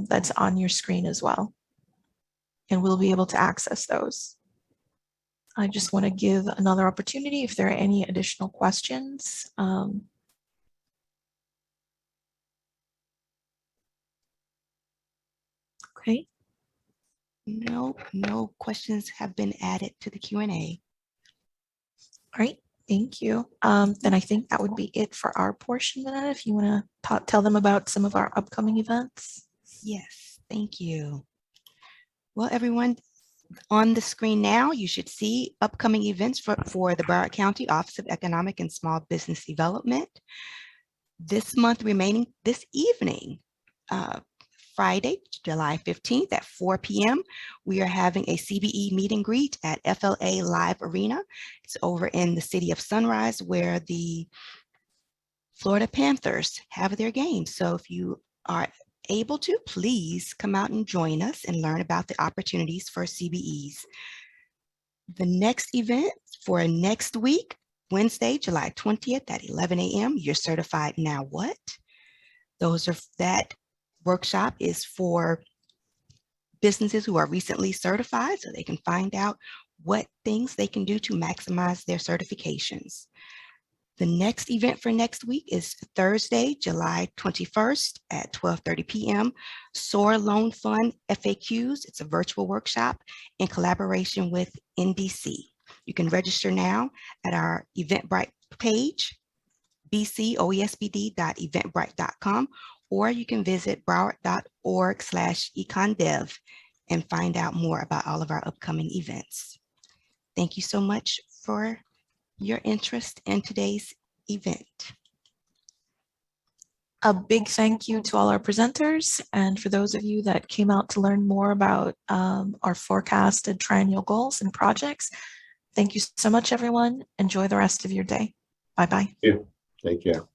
that's on your screen as well. And we'll be able to access those. I just want to give another opportunity if there are any additional questions. Okay. No questions have been added to the Q&A. All right, thank you. Then I think that would be it for our portion, Vanessa, if you want to tell them about some of our upcoming events. Yes, thank you. Well, everyone, On the screen now, you should see upcoming events for the Broward County Office of Economic and Small Business Development. This month remaining, this evening, Friday, July 15th at 4 p.m., we are having a CBE meet and greet at FLA Live Arena. It's over in the city of Sunrise where the Florida Panthers have their game. So if you are able to, please come out and join us and learn about the opportunities for CBEs. The next event for next week, Wednesday, July 20th at 11 a.m., You're Certified Now What? That workshop is for businesses who are recently certified so they can find out what things they can do to maximize their certifications. The next event for next week is Thursday, July 21st at 12:30 p.m. SOAR Loan Fund FAQs. It's a virtual workshop in collaboration with NBC. You can register now at our Eventbrite page, bcoesbd.eventbrite.com, or you can visit broward.org/econdev and find out more about all of our upcoming events. Thank you so much for your interest in today's event. A big thank you to all our presenters, and for those of you that came out to learn more about our forecasted triennial goals and projects. Thank you so much, everyone. Enjoy the rest of your day. Bye-bye. Yeah, take care.